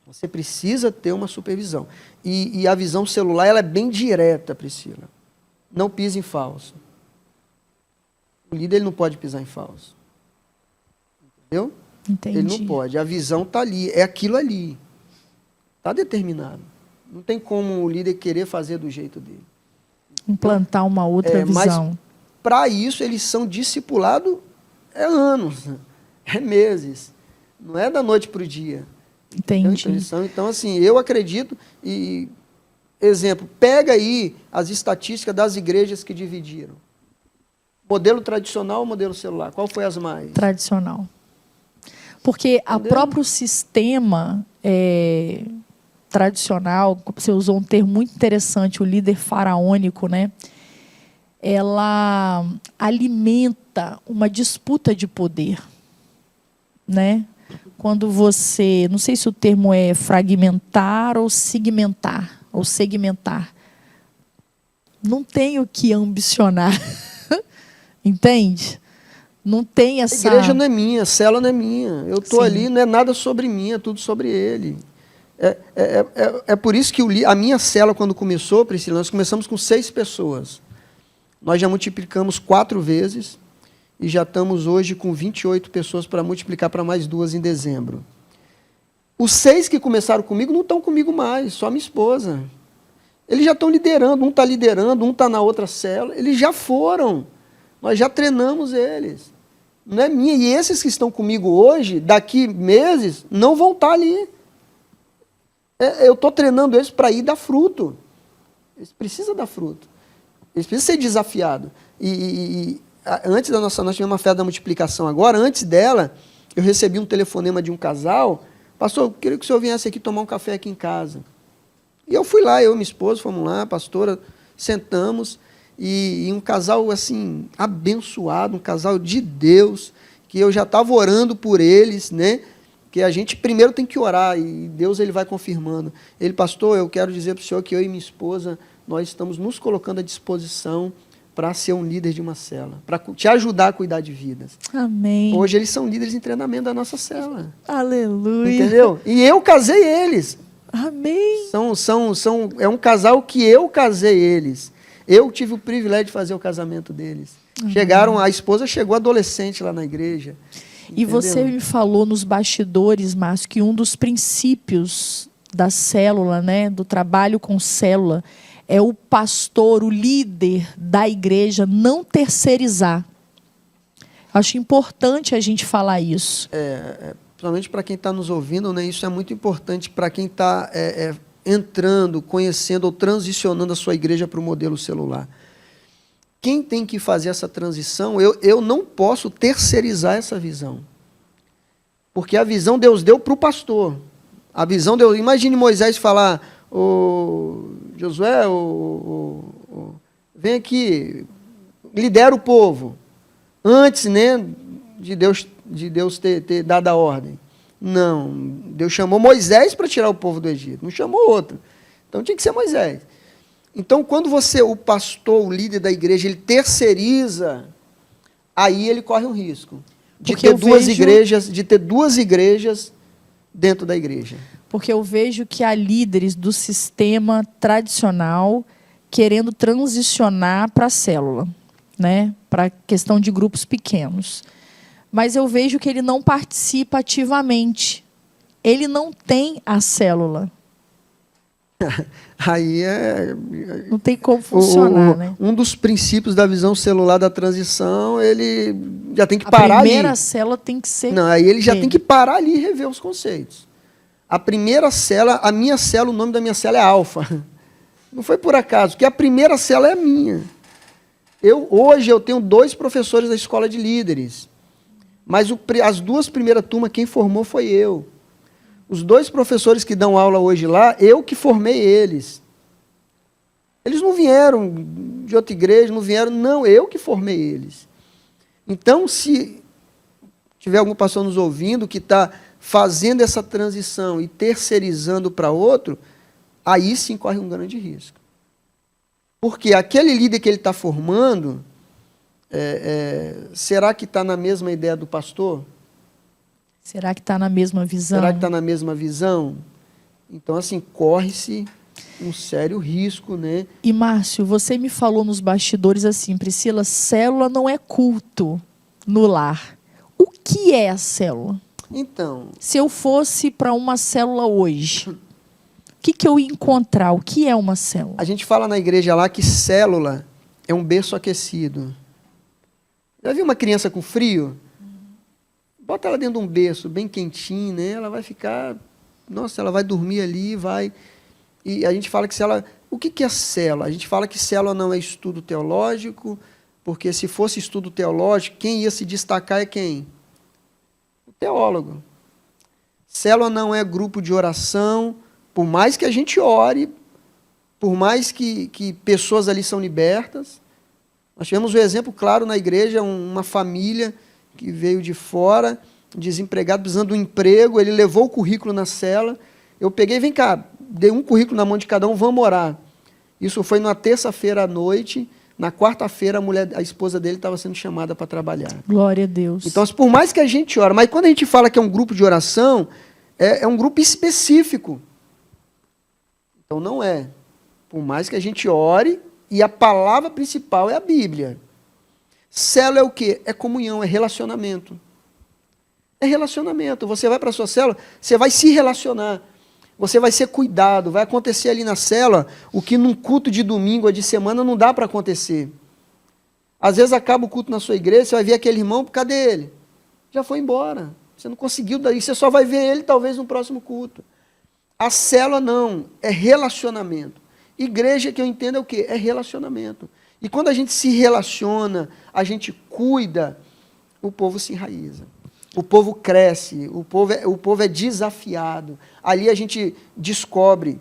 Você precisa ter uma supervisão. E a visão celular ela é bem direta, Priscila. Não pise em falso. O líder ele não pode pisar em falso. Entendeu? Entendi. Ele não pode. A visão está ali, é aquilo ali. Está determinado. Não tem como o líder querer fazer do jeito dele. Implantar uma outra visão. Mas para isso eles são discipulados anos, meses. Não é da noite para o dia. Entendi. Então, assim, eu acredito, exemplo, pega aí as estatísticas das igrejas que dividiram. Modelo tradicional ou modelo celular? Qual foi as mais? Tradicional. Porque o próprio sistema tradicional, você usou um termo muito interessante, o líder faraônico, né? Ela alimenta uma disputa de poder, né? Quando você, não sei se o termo é fragmentar ou segmentar, não tem o que ambicionar, entende? Não tem essa... A igreja não é minha, a célula não é minha, eu estou ali, não é nada sobre mim, é tudo sobre ele. É por isso que a minha célula, quando começou, Priscila, nós começamos com 6 pessoas. Nós já multiplicamos 4 vezes e já estamos hoje com 28 pessoas para multiplicar para mais 2 em dezembro. Os 6 que começaram comigo não estão comigo mais, só minha esposa. Eles já estão liderando, um está liderando, um está na outra célula, eles já foram. Nós já treinamos eles. Não é minha. E esses que estão comigo hoje, daqui meses, não vão estar ali. Eu estou treinando eles para ir dar fruto. Eles precisam dar fruto. Eles precisam ser desafiados. Antes da nós tivemos uma festa da multiplicação agora, antes dela, eu recebi um telefonema de um casal. Pastor, eu queria que o senhor viesse aqui tomar um café aqui em casa. E eu fui lá, eu e minha esposa, fomos lá, a pastora, sentamos. E um casal, assim, abençoado, um casal de Deus, que eu já estava orando por eles, né? Que a gente primeiro tem que orar, e Deus ele vai confirmando. Ele, pastor, eu quero dizer para o senhor que eu e minha esposa, nós estamos nos colocando à disposição para ser um líder de uma célula, para te ajudar a cuidar de vidas. Amém. Hoje eles são líderes em treinamento da nossa célula. Aleluia. Entendeu? E eu casei eles. Amém. É um casal que eu casei eles. Eu tive o privilégio de fazer o casamento deles. A esposa chegou adolescente lá na igreja. E você me falou nos bastidores, Márcio, que um dos princípios da célula, né, do trabalho com célula, é o pastor, o líder da igreja, não terceirizar. Acho importante a gente falar isso. Principalmente para quem está nos ouvindo, né, isso é muito importante para quem está entrando, conhecendo ou transicionando a sua igreja para o modelo celular. Quem tem que fazer essa transição, eu não posso terceirizar essa visão. Porque a visão Deus deu para o pastor. A visão Deus... Imagine Moisés falar, Josué, vem aqui, lidera o povo. Antes, né, de Deus ter dado a ordem. Não, Deus chamou Moisés para tirar o povo do Egito, não chamou outro. Então tinha que ser Moisés. Então, quando o pastor, o líder da igreja, ele terceiriza, aí ele corre um risco de ter duas igrejas dentro da igreja. Porque eu vejo que há líderes do sistema tradicional querendo transicionar para a célula, né? Para a questão de grupos pequenos. Mas eu vejo que ele não participa ativamente. Ele não tem a célula. Aí não tem como funcionar, né? Um dos princípios da visão celular da transição, ele já tem que parar ali. A primeira célula tem que ser... Não, aí ele já tem que parar ali e rever os conceitos. A primeira célula, o nome da minha célula é Alfa. Não foi por acaso, porque a primeira célula é minha. Hoje eu tenho 2 professores da escola de líderes. Mas as 2 primeiras turmas, quem formou foi eu. Os 2 professores que dão aula hoje lá, eu que formei eles. Eles não vieram de outra igreja, não vieram, não, eu que formei eles. Então, se tiver algum pastor nos ouvindo que está fazendo essa transição e terceirizando para outro, aí sim corre um grande risco. Porque aquele líder que ele está formando, será que está na mesma ideia do pastor? Será que está na mesma visão? Será que está na mesma visão? Então, assim, corre-se um sério risco, né? E, Márcio, você me falou nos bastidores assim, Priscila, célula não é culto no lar. O que é a célula? Então... Se eu fosse para uma célula hoje, o que eu ia encontrar? O que é uma célula? A gente fala na igreja lá que célula é um berço aquecido. Já viu uma criança com frio? Bota ela dentro de um berço bem quentinho, né? Ela vai ficar... Nossa, ela vai dormir ali, vai... E a gente fala que célula... O que é célula? A gente fala que célula não é estudo teológico, porque se fosse estudo teológico, quem ia se destacar é quem? O teólogo. Célula não é grupo de oração, por mais que a gente ore, por mais que pessoas ali são libertas. Nós tivemos um exemplo claro na igreja, uma família que veio de fora, desempregado, precisando de um emprego, ele levou o currículo na célula, eu peguei, vem cá, dei um currículo na mão de cada um, vamos orar. Isso foi numa terça-feira à noite, na quarta-feira a esposa dele estava sendo chamada para trabalhar. Glória a Deus. Então, por mais que a gente ore, mas quando a gente fala que é um grupo de oração, é um grupo específico. Então não é. Por mais que a gente ore, e a palavra principal é a Bíblia. Célula é o quê? É comunhão, é relacionamento. É relacionamento. Você vai para a sua célula, você vai se relacionar. Você vai ser cuidado, vai acontecer ali na célula o que num culto de domingo ou de semana não dá para acontecer. Às vezes acaba o culto na sua igreja, você vai ver aquele irmão, cadê ele? Já foi embora. Você não conseguiu, daí você só vai ver ele talvez no próximo culto. A célula não, é relacionamento. Igreja, que eu entendo, é o quê? É relacionamento. E quando a gente se relaciona, a gente cuida, o povo se enraiza. O povo cresce, o povo é desafiado. Ali a gente descobre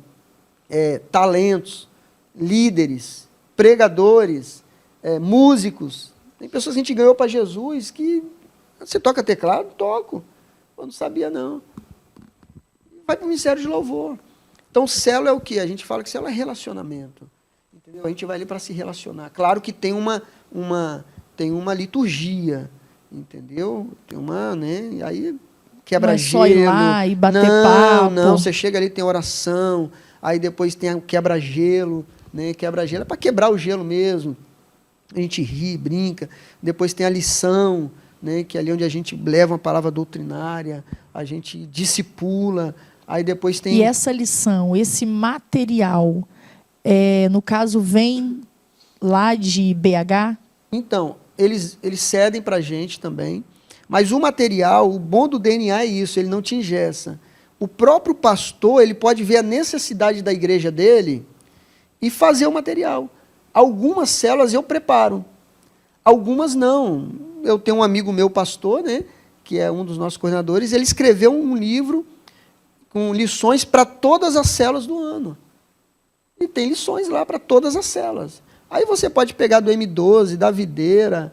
talentos, líderes, pregadores, músicos. Tem pessoas que a gente ganhou para Jesus que... Você toca teclado? Toco. Eu não sabia, não. Vai para o ministério de louvor. Então, célula é o quê? A gente fala que célula é relacionamento. Entendeu? A gente vai ali para se relacionar. Claro que tem uma liturgia, entendeu? Tem uma, né? E aí quebra gelo. Não é só ir lá e bater papo. Não, você chega ali, tem oração, aí depois tem o quebra-gelo, né? Quebra-gelo é para quebrar o gelo mesmo. A gente ri, brinca. Depois tem a lição, né? Que é ali onde a gente leva uma palavra doutrinária, a gente discipula. Aí depois tem... E essa lição, esse material, no caso, vem lá de BH? Então, eles cedem para a gente também, mas o material, o bom do DNA é isso, ele não te engessa. O próprio pastor, ele pode ver a necessidade da igreja dele e fazer o material. Algumas células eu preparo, algumas não. Eu tenho um amigo meu, pastor, né, que é um dos nossos coordenadores, ele escreveu um livro com lições para todas as células do ano. E tem lições lá para todas as células. Aí você pode pegar do M12, da videira,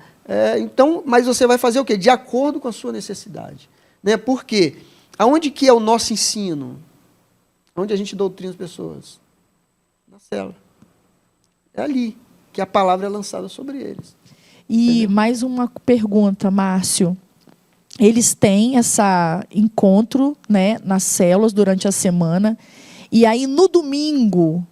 então, mas você vai fazer o quê? De acordo com a sua necessidade. Né? Por quê? Aonde que é o nosso ensino? Onde a gente doutrina as pessoas? Na célula. É ali que a palavra é lançada sobre eles. E entendeu? Mais uma pergunta, Márcio. Eles têm esse encontro, né, nas células durante a semana, e aí no domingo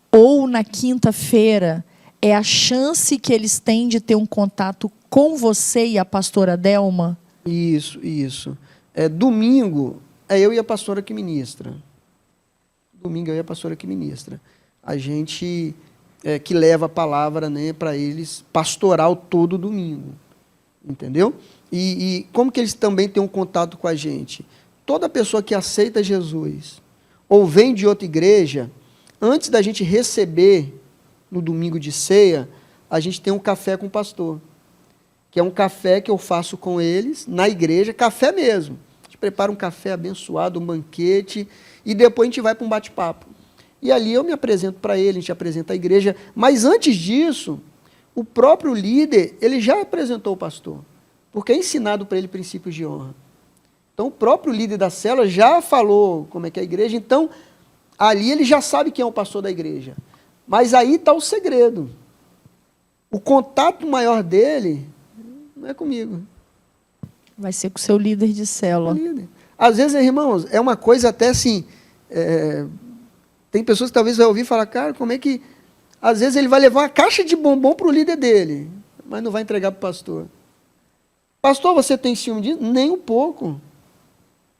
ou na quinta-feira é a chance que eles têm de ter um contato com você e a pastora Delma? Isso. Domingo é eu e a pastora que ministra. Domingo eu e a pastora que ministra. A gente que leva a palavra, né, para eles, pastoral todo domingo. Entendeu? E como que eles também têm um contato com a gente? Toda pessoa que aceita Jesus ou vem de outra igreja, antes da gente receber no domingo de ceia, a gente tem um café com o pastor, que é um café que eu faço com eles na igreja, café mesmo. A gente prepara um café abençoado, um banquete, e depois a gente vai para um bate-papo. E ali eu me apresento para ele, a gente apresenta a igreja, mas antes disso, o próprio líder, ele já apresentou o pastor, porque é ensinado para ele princípios de honra. Então, o próprio líder da célula já falou como é que é a igreja, então, ali ele já sabe quem é o pastor da igreja. Mas aí está o segredo. O contato maior dele não é comigo. Vai ser com o seu líder de célula. Às vezes, irmãos, é uma coisa até assim... tem pessoas que talvez vai ouvir e falar, cara, como é que... Às vezes ele vai levar uma caixa de bombom para o líder dele, mas não vai entregar para o pastor. Pastor, você tem ciúme disso? Nem um pouco.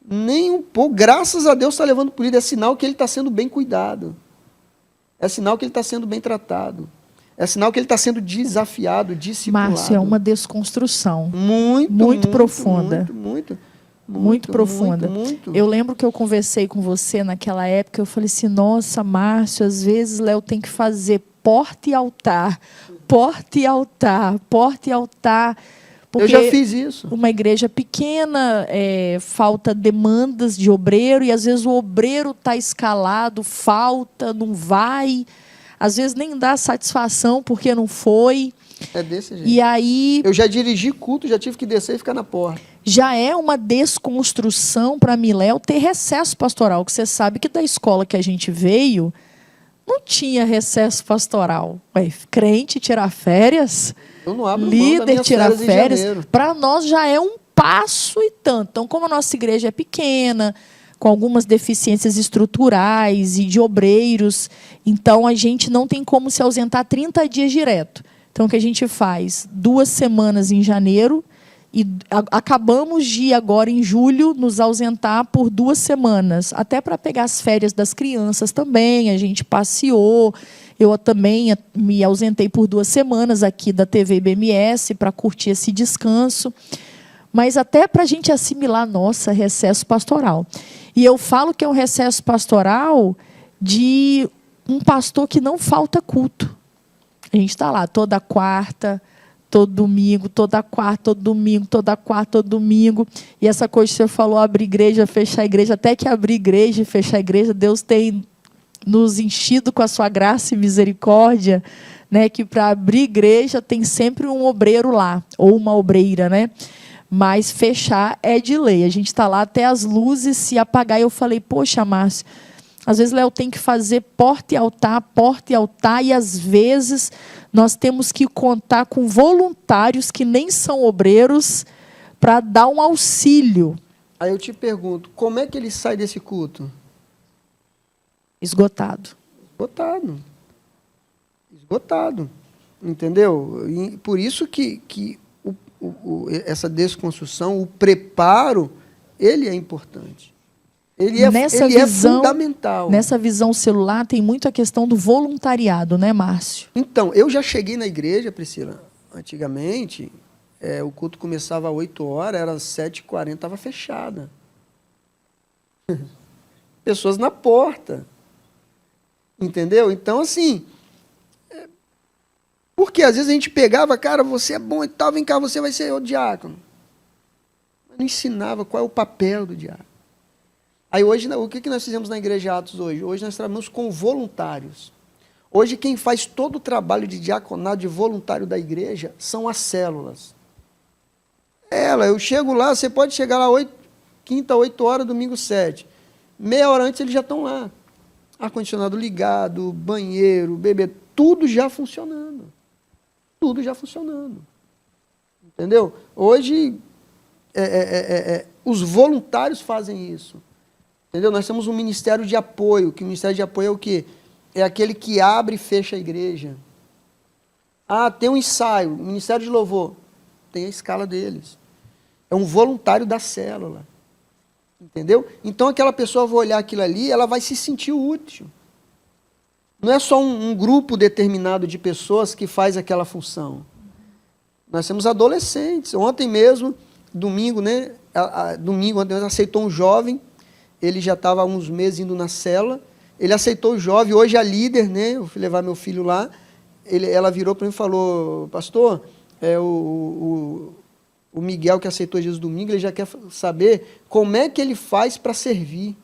Nem um pouco. Graças a Deus está levando para o líder. É sinal que ele está sendo bem cuidado. É sinal que ele está sendo bem tratado. É sinal que ele está sendo desafiado, discipulado. Márcio, é uma desconstrução. Muito profunda. Muito profunda. Muito. Eu lembro que eu conversei com você naquela época, eu falei assim, nossa, Márcio, às vezes Léo tem que fazer porta e altar, porta e altar, porta e altar. Eu já fiz isso. Uma igreja pequena, falta demandas de obreiro, e às vezes o obreiro está escalado, falta, não vai, às vezes nem dá satisfação porque não foi. É desse jeito. E aí, eu já dirigi culto, já tive que descer e ficar na porta. Já é uma desconstrução para mim, Léo, ter recesso pastoral, que você sabe que da escola que a gente veio, não tinha recesso pastoral. Ué, crente tirar férias, eu não abro líder tirar férias, para nós já é um passo e tanto. Então, como a nossa igreja é pequena, com algumas deficiências estruturais e de obreiros, então a gente não tem como se ausentar 30 dias direto. Então, o que a gente faz? 2 semanas em janeiro, e acabamos de, agora em julho, nos ausentar por 2 semanas, até para pegar as férias das crianças também, a gente passeou, eu também me ausentei por 2 semanas aqui da TV IBMS para curtir esse descanso, mas até para a gente assimilar nossa recesso pastoral. E eu falo que é um recesso pastoral de um pastor que não falta culto. A gente está lá toda quarta, todo domingo, toda quarta, todo domingo, toda quarta, todo domingo. E essa coisa que você falou, abrir igreja, fechar igreja, até que abrir igreja e fechar igreja, Deus tem nos enchido com a sua graça e misericórdia, né, que para abrir igreja tem sempre um obreiro lá, ou uma obreira, né? Mas fechar é de lei. A gente está lá até as luzes se apagar. E eu falei, poxa, Márcio, às vezes, Léo, tem que fazer porta e altar, e às vezes nós temos que contar com voluntários que nem são obreiros para dar um auxílio. Aí eu te pergunto, como é que ele sai desse culto? Esgotado. Esgotado. Entendeu? E por isso que essa desconstrução, o preparo, ele é importante. Ele é fundamental. Nessa visão celular tem muito a questão do voluntariado, né, Márcio? Então, eu já cheguei na igreja, Priscila, antigamente, o culto começava às 8 horas, era às 7h40, estava fechada. Pessoas na porta. Entendeu? Então, assim, porque às vezes a gente pegava, cara, você é bom e tal, vem cá, você vai ser o diácono. Mas não ensinava qual é o papel do diácono. Aí hoje, o que nós fizemos na Igreja Atos hoje? Hoje nós trabalhamos com voluntários. Hoje quem faz todo o trabalho de diaconado, de voluntário da igreja, são as células. Eu chego lá, você pode chegar lá quinta, 8 horas, domingo 7. Meia hora antes eles já estão lá. Ar-condicionado ligado, banheiro, bebê, tudo já funcionando. Tudo já funcionando. Entendeu? Hoje, os voluntários fazem isso. Entendeu? Nós temos um ministério de apoio, que o ministério de apoio é o quê? É aquele que abre e fecha a igreja. Ah, tem um ensaio, o ministério de louvor. Tem a escala deles. É um voluntário da célula. Entendeu? Então aquela pessoa vai olhar aquilo ali, ela vai se sentir útil. Não é só um grupo determinado de pessoas que faz aquela função. Nós temos adolescentes. Ontem mesmo, domingo, né? Ontem aceitou um jovem. Ele já estava há uns meses indo na célula. Ele aceitou o jovem. Hoje a líder, né? Eu fui levar meu filho lá. Ela virou para mim e falou, pastor, O Miguel, que aceitou Jesus domingo, ele já quer saber como é que ele faz para servir.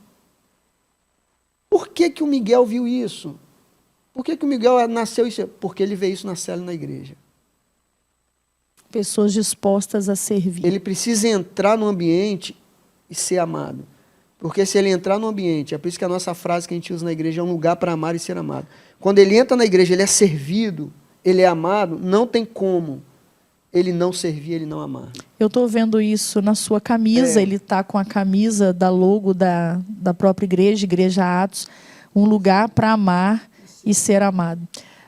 Por que que o Miguel viu isso? Por que que o Miguel nasceu isso? Porque ele vê isso na célula e na igreja. Pessoas dispostas a servir. Ele precisa entrar no ambiente e ser amado. Porque se ele entrar no ambiente, é por isso que a nossa frase que a gente usa na igreja é um lugar para amar e ser amado. Quando ele entra na igreja, ele é servido, ele é amado, não tem como ele não servir, ele não amar. Eu estou vendo isso na sua camisa. Ele está com a camisa da logo da própria igreja, Igreja Atos, um lugar para amar e ser amado.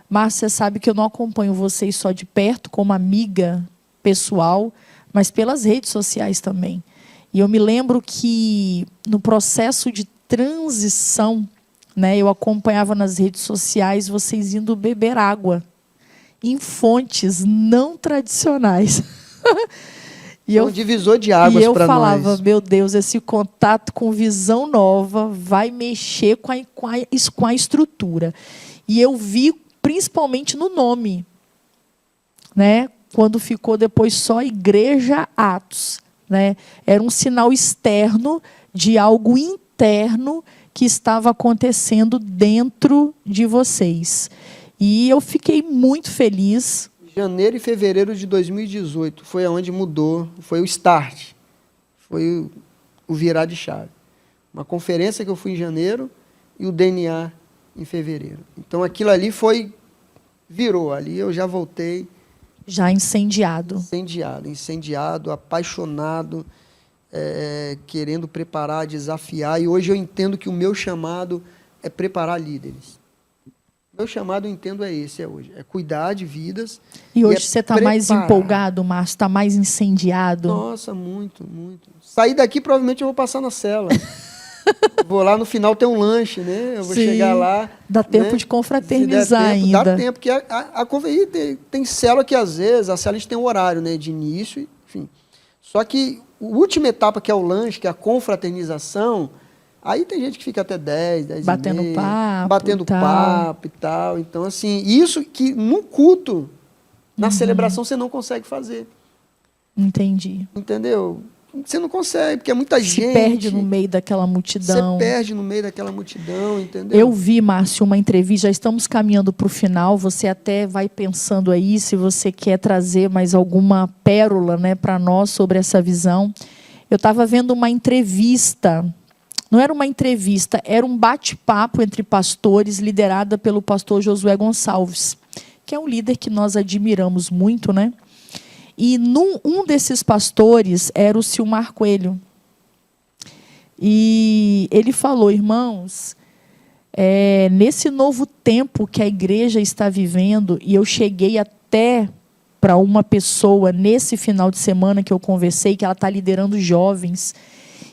Márcia, você sabe que eu não acompanho vocês só de perto, como amiga pessoal, mas pelas redes sociais também. E eu me lembro que no processo de transição, né, eu acompanhava nas redes sociais vocês indo beber água em fontes não tradicionais. E um divisor de águas para nós. E eu falava, meu Deus, esse contato com visão nova vai mexer com a estrutura. E eu vi principalmente no nome, né? Quando ficou depois só Igreja Atos, né? Era um sinal externo de algo interno que estava acontecendo dentro de vocês. E eu fiquei muito feliz. Janeiro e fevereiro de 2018 foi onde mudou, foi o start, foi o virar de chave. Uma conferência que eu fui em janeiro e o DNA em fevereiro. Então aquilo ali virou, ali eu já voltei. Já incendiado. Incendiado, apaixonado, querendo preparar, desafiar. E hoje eu entendo que o meu chamado é preparar líderes. Meu chamado, eu entendo, é esse, hoje. É cuidar de vidas. E hoje você está mais empolgado, Márcio? Está mais incendiado? Nossa, muito, muito. Sair daqui, provavelmente eu vou passar na cela. Vou lá, no final tem um lanche, né? Eu vou chegar lá. Dá tempo, né, de confraternizar ainda. Dá tempo, porque tem célula que, às vezes, a célula tem um horário, né, de início, enfim. Só que a última etapa, que é o lanche, que é a confraternização, aí tem gente que fica até 10 batendo e meia, papo. Batendo papo e tal. Então, assim, isso que no culto, na celebração, você não consegue fazer. Entendi. Entendeu? Você não consegue, porque é muita gente. Se perde no meio daquela multidão. Você perde no meio daquela multidão, entendeu? Eu vi, Márcio, uma entrevista, já estamos caminhando para o final, você até vai pensando aí se você quer trazer mais alguma pérola, né, para nós sobre essa visão. Eu estava vendo uma entrevista, não era uma entrevista, era um bate-papo entre pastores, liderada pelo pastor Josué Gonçalves, que é um líder que nós admiramos muito, né? E um desses pastores era o Silmar Coelho. E ele falou, irmãos, nesse novo tempo que a igreja está vivendo, e eu cheguei até para uma pessoa nesse final de semana que eu conversei, que ela está liderando jovens,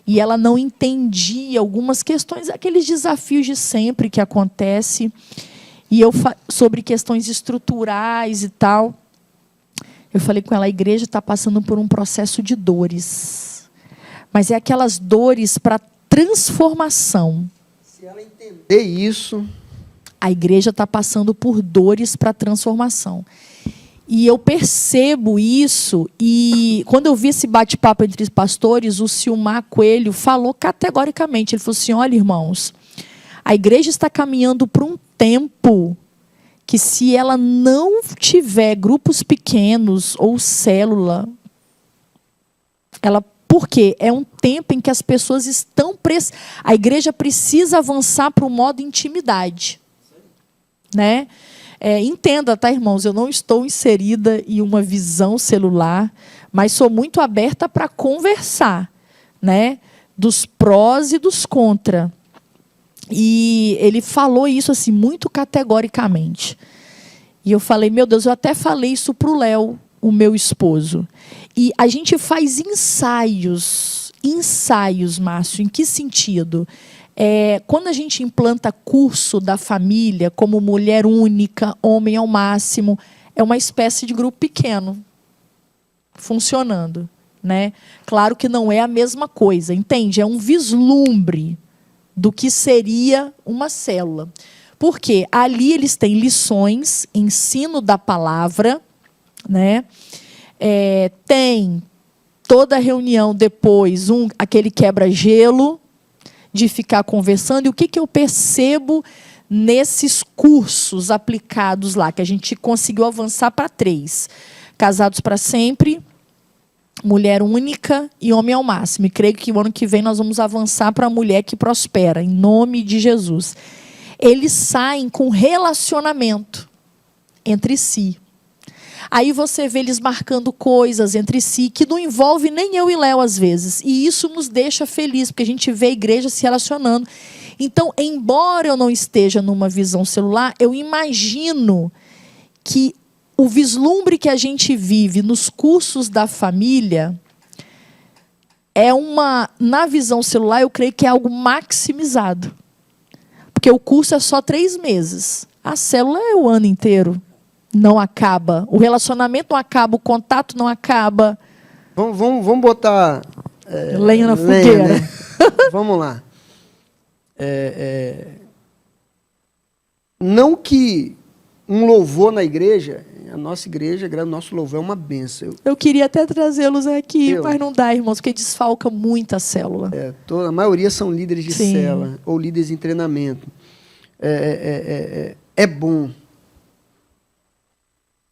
e ela não entendia algumas questões, aqueles desafios de sempre que acontecem, e sobre questões estruturais e tal. Eu falei com ela, a igreja está passando por um processo de dores. Mas é aquelas dores para transformação. Se ela entender isso... A igreja está passando por dores para transformação. E eu percebo isso, e quando eu vi esse bate-papo entre os pastores, o Silmar Coelho falou categoricamente, ele falou assim, olha, irmãos, a igreja está caminhando para um tempo que, se ela não tiver grupos pequenos ou célula, por quê? É um tempo em que as pessoas estão... A igreja precisa avançar para o modo intimidade. Né? Entenda, tá, irmãos? Eu não estou inserida em uma visão celular, mas sou muito aberta para conversar, né? Dos prós e dos contra. E ele falou isso assim, muito categoricamente. E eu falei, meu Deus, eu até falei isso para o Léo, o meu esposo. E a gente faz ensaios, Márcio, em que sentido? Quando a gente implanta curso da família, como mulher única, homem ao máximo, é uma espécie de grupo pequeno, funcionando. Né? Claro que não é a mesma coisa, entende? É um vislumbre do que seria uma célula. Porque ali eles têm lições, ensino da palavra, né? Tem toda reunião depois, aquele quebra-gelo, de ficar conversando. E o que eu percebo nesses cursos aplicados lá, que a gente conseguiu avançar para 3. Casados para sempre, mulher única e homem ao máximo. E creio que o ano que vem nós vamos avançar para a mulher que prospera, em nome de Jesus. Eles saem com relacionamento entre si. Aí você vê eles marcando coisas entre si que não envolve nem eu e Léo às vezes. E isso nos deixa feliz, porque a gente vê a igreja se relacionando. Então, embora eu não esteja numa visão celular, eu imagino que o vislumbre que a gente vive nos cursos da família na visão celular, eu creio que é algo maximizado. Porque o curso é só 3 meses. A célula é o ano inteiro. Não acaba. O relacionamento não acaba, o contato não acaba. Vamos botar... lenha na fogueira. Né? Vamos lá. Não que um louvor na igreja, a nossa igreja, o nosso louvor é uma bênção. Eu queria até trazê-los aqui, mas não dá, irmãos, porque desfalca muito a célula. A maioria são líderes de Sim. célula ou líderes em treinamento. É bom,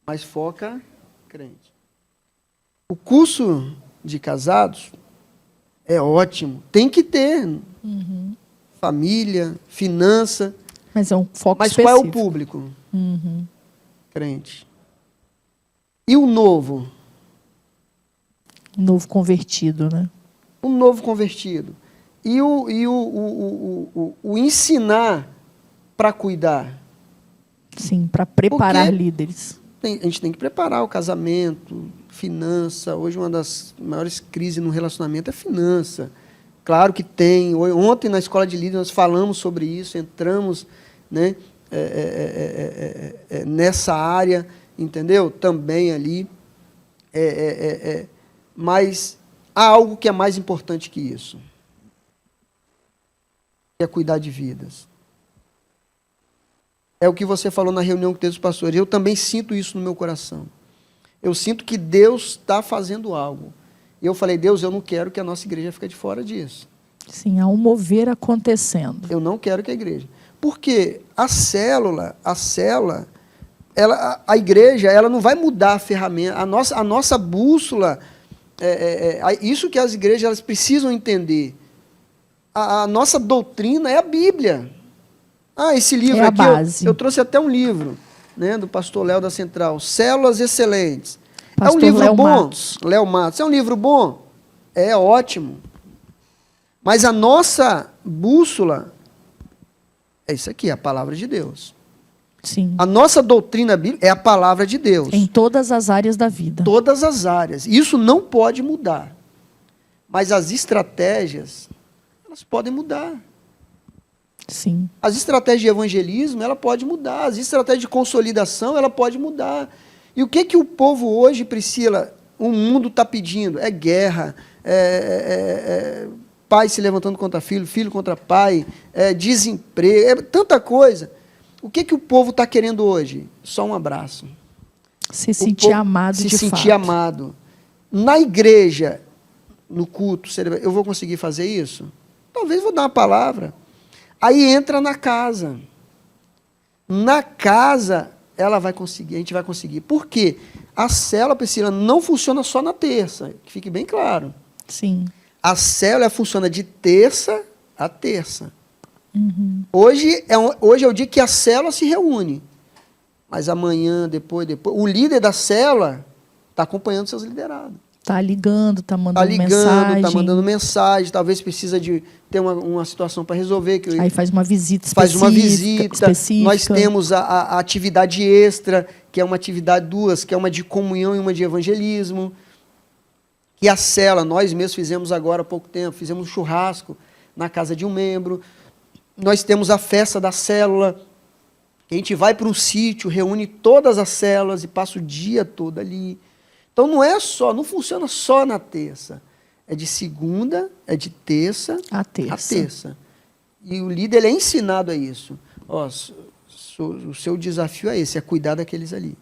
mas foca crente. O curso de casados é ótimo, tem que ter família, finança. Mas é um foco Mas específico. qual é o público? Crente. E o novo? Novo convertido, né? O novo convertido. E o ensinar para cuidar. Sim, para preparar Porque líderes. A gente tem que preparar o casamento, finança. Hoje uma das maiores crises no relacionamento é finança. Claro que tem. Ontem na escola de líderes nós falamos sobre isso, entramos, né, nessa área, entendeu? Também ali. Mas há algo que é mais importante que isso. Que é cuidar de vidas. É o que você falou na reunião que teve os pastores. Eu também sinto isso no meu coração. Eu sinto que Deus está fazendo algo. E eu falei, Deus, eu não quero que a nossa igreja fique de fora disso. Sim, há um mover acontecendo. Eu não quero que a igreja... Porque a igreja, ela não vai mudar a ferramenta. A nossa bússola, isso que as igrejas elas precisam entender. A nossa doutrina é a Bíblia. Esse livro aqui, eu trouxe até um livro, né, do pastor Léo da Central, Células Excelentes. Pastor é um livro Léo bom. Matos. Léo Matos. É um livro bom? É ótimo. Mas a nossa bússola é isso aqui, a palavra de Deus. Sim. A nossa doutrina bíblica é a palavra de Deus. Em todas as áreas da vida. Todas as áreas. Isso não pode mudar. Mas as estratégias, elas podem mudar. Sim. As estratégias de evangelismo, ela pode mudar. As estratégias de consolidação, ela pode mudar. E o que o povo hoje, Priscila, o mundo está pedindo? É guerra, pai se levantando contra filho, filho contra pai, desemprego, tanta coisa. O que o povo está querendo hoje? Só um abraço. Se sentir amado de fato. Se sentir amado. Na igreja, no culto, eu vou conseguir fazer isso? Talvez vou dar uma palavra. Aí entra na casa. Na casa, ela vai conseguir, a gente vai conseguir. Por quê? A célula, Priscila, não funciona só na terça, que fique bem claro. Sim. A célula funciona de terça a terça. Hoje é o dia que a célula se reúne. Mas amanhã, depois, o líder da célula está acompanhando seus liderados. Está ligando, está mandando mensagem. Está mandando mensagem, talvez precisa de ter uma situação para resolver. Aí faz uma visita específica. Faz uma visita. Específica. Nós temos a atividade extra, que é uma atividade que é uma de comunhão e uma de evangelismo. E a célula, nós mesmos fizemos agora há pouco tempo, fizemos um churrasco na casa de um membro. Nós temos a festa da célula, que a gente vai para um sítio, reúne todas as células e passa o dia todo ali. Então não funciona só na terça. É de segunda, é de terça a terça. E o líder ele é ensinado a isso. O seu desafio é esse, é cuidar daqueles ali.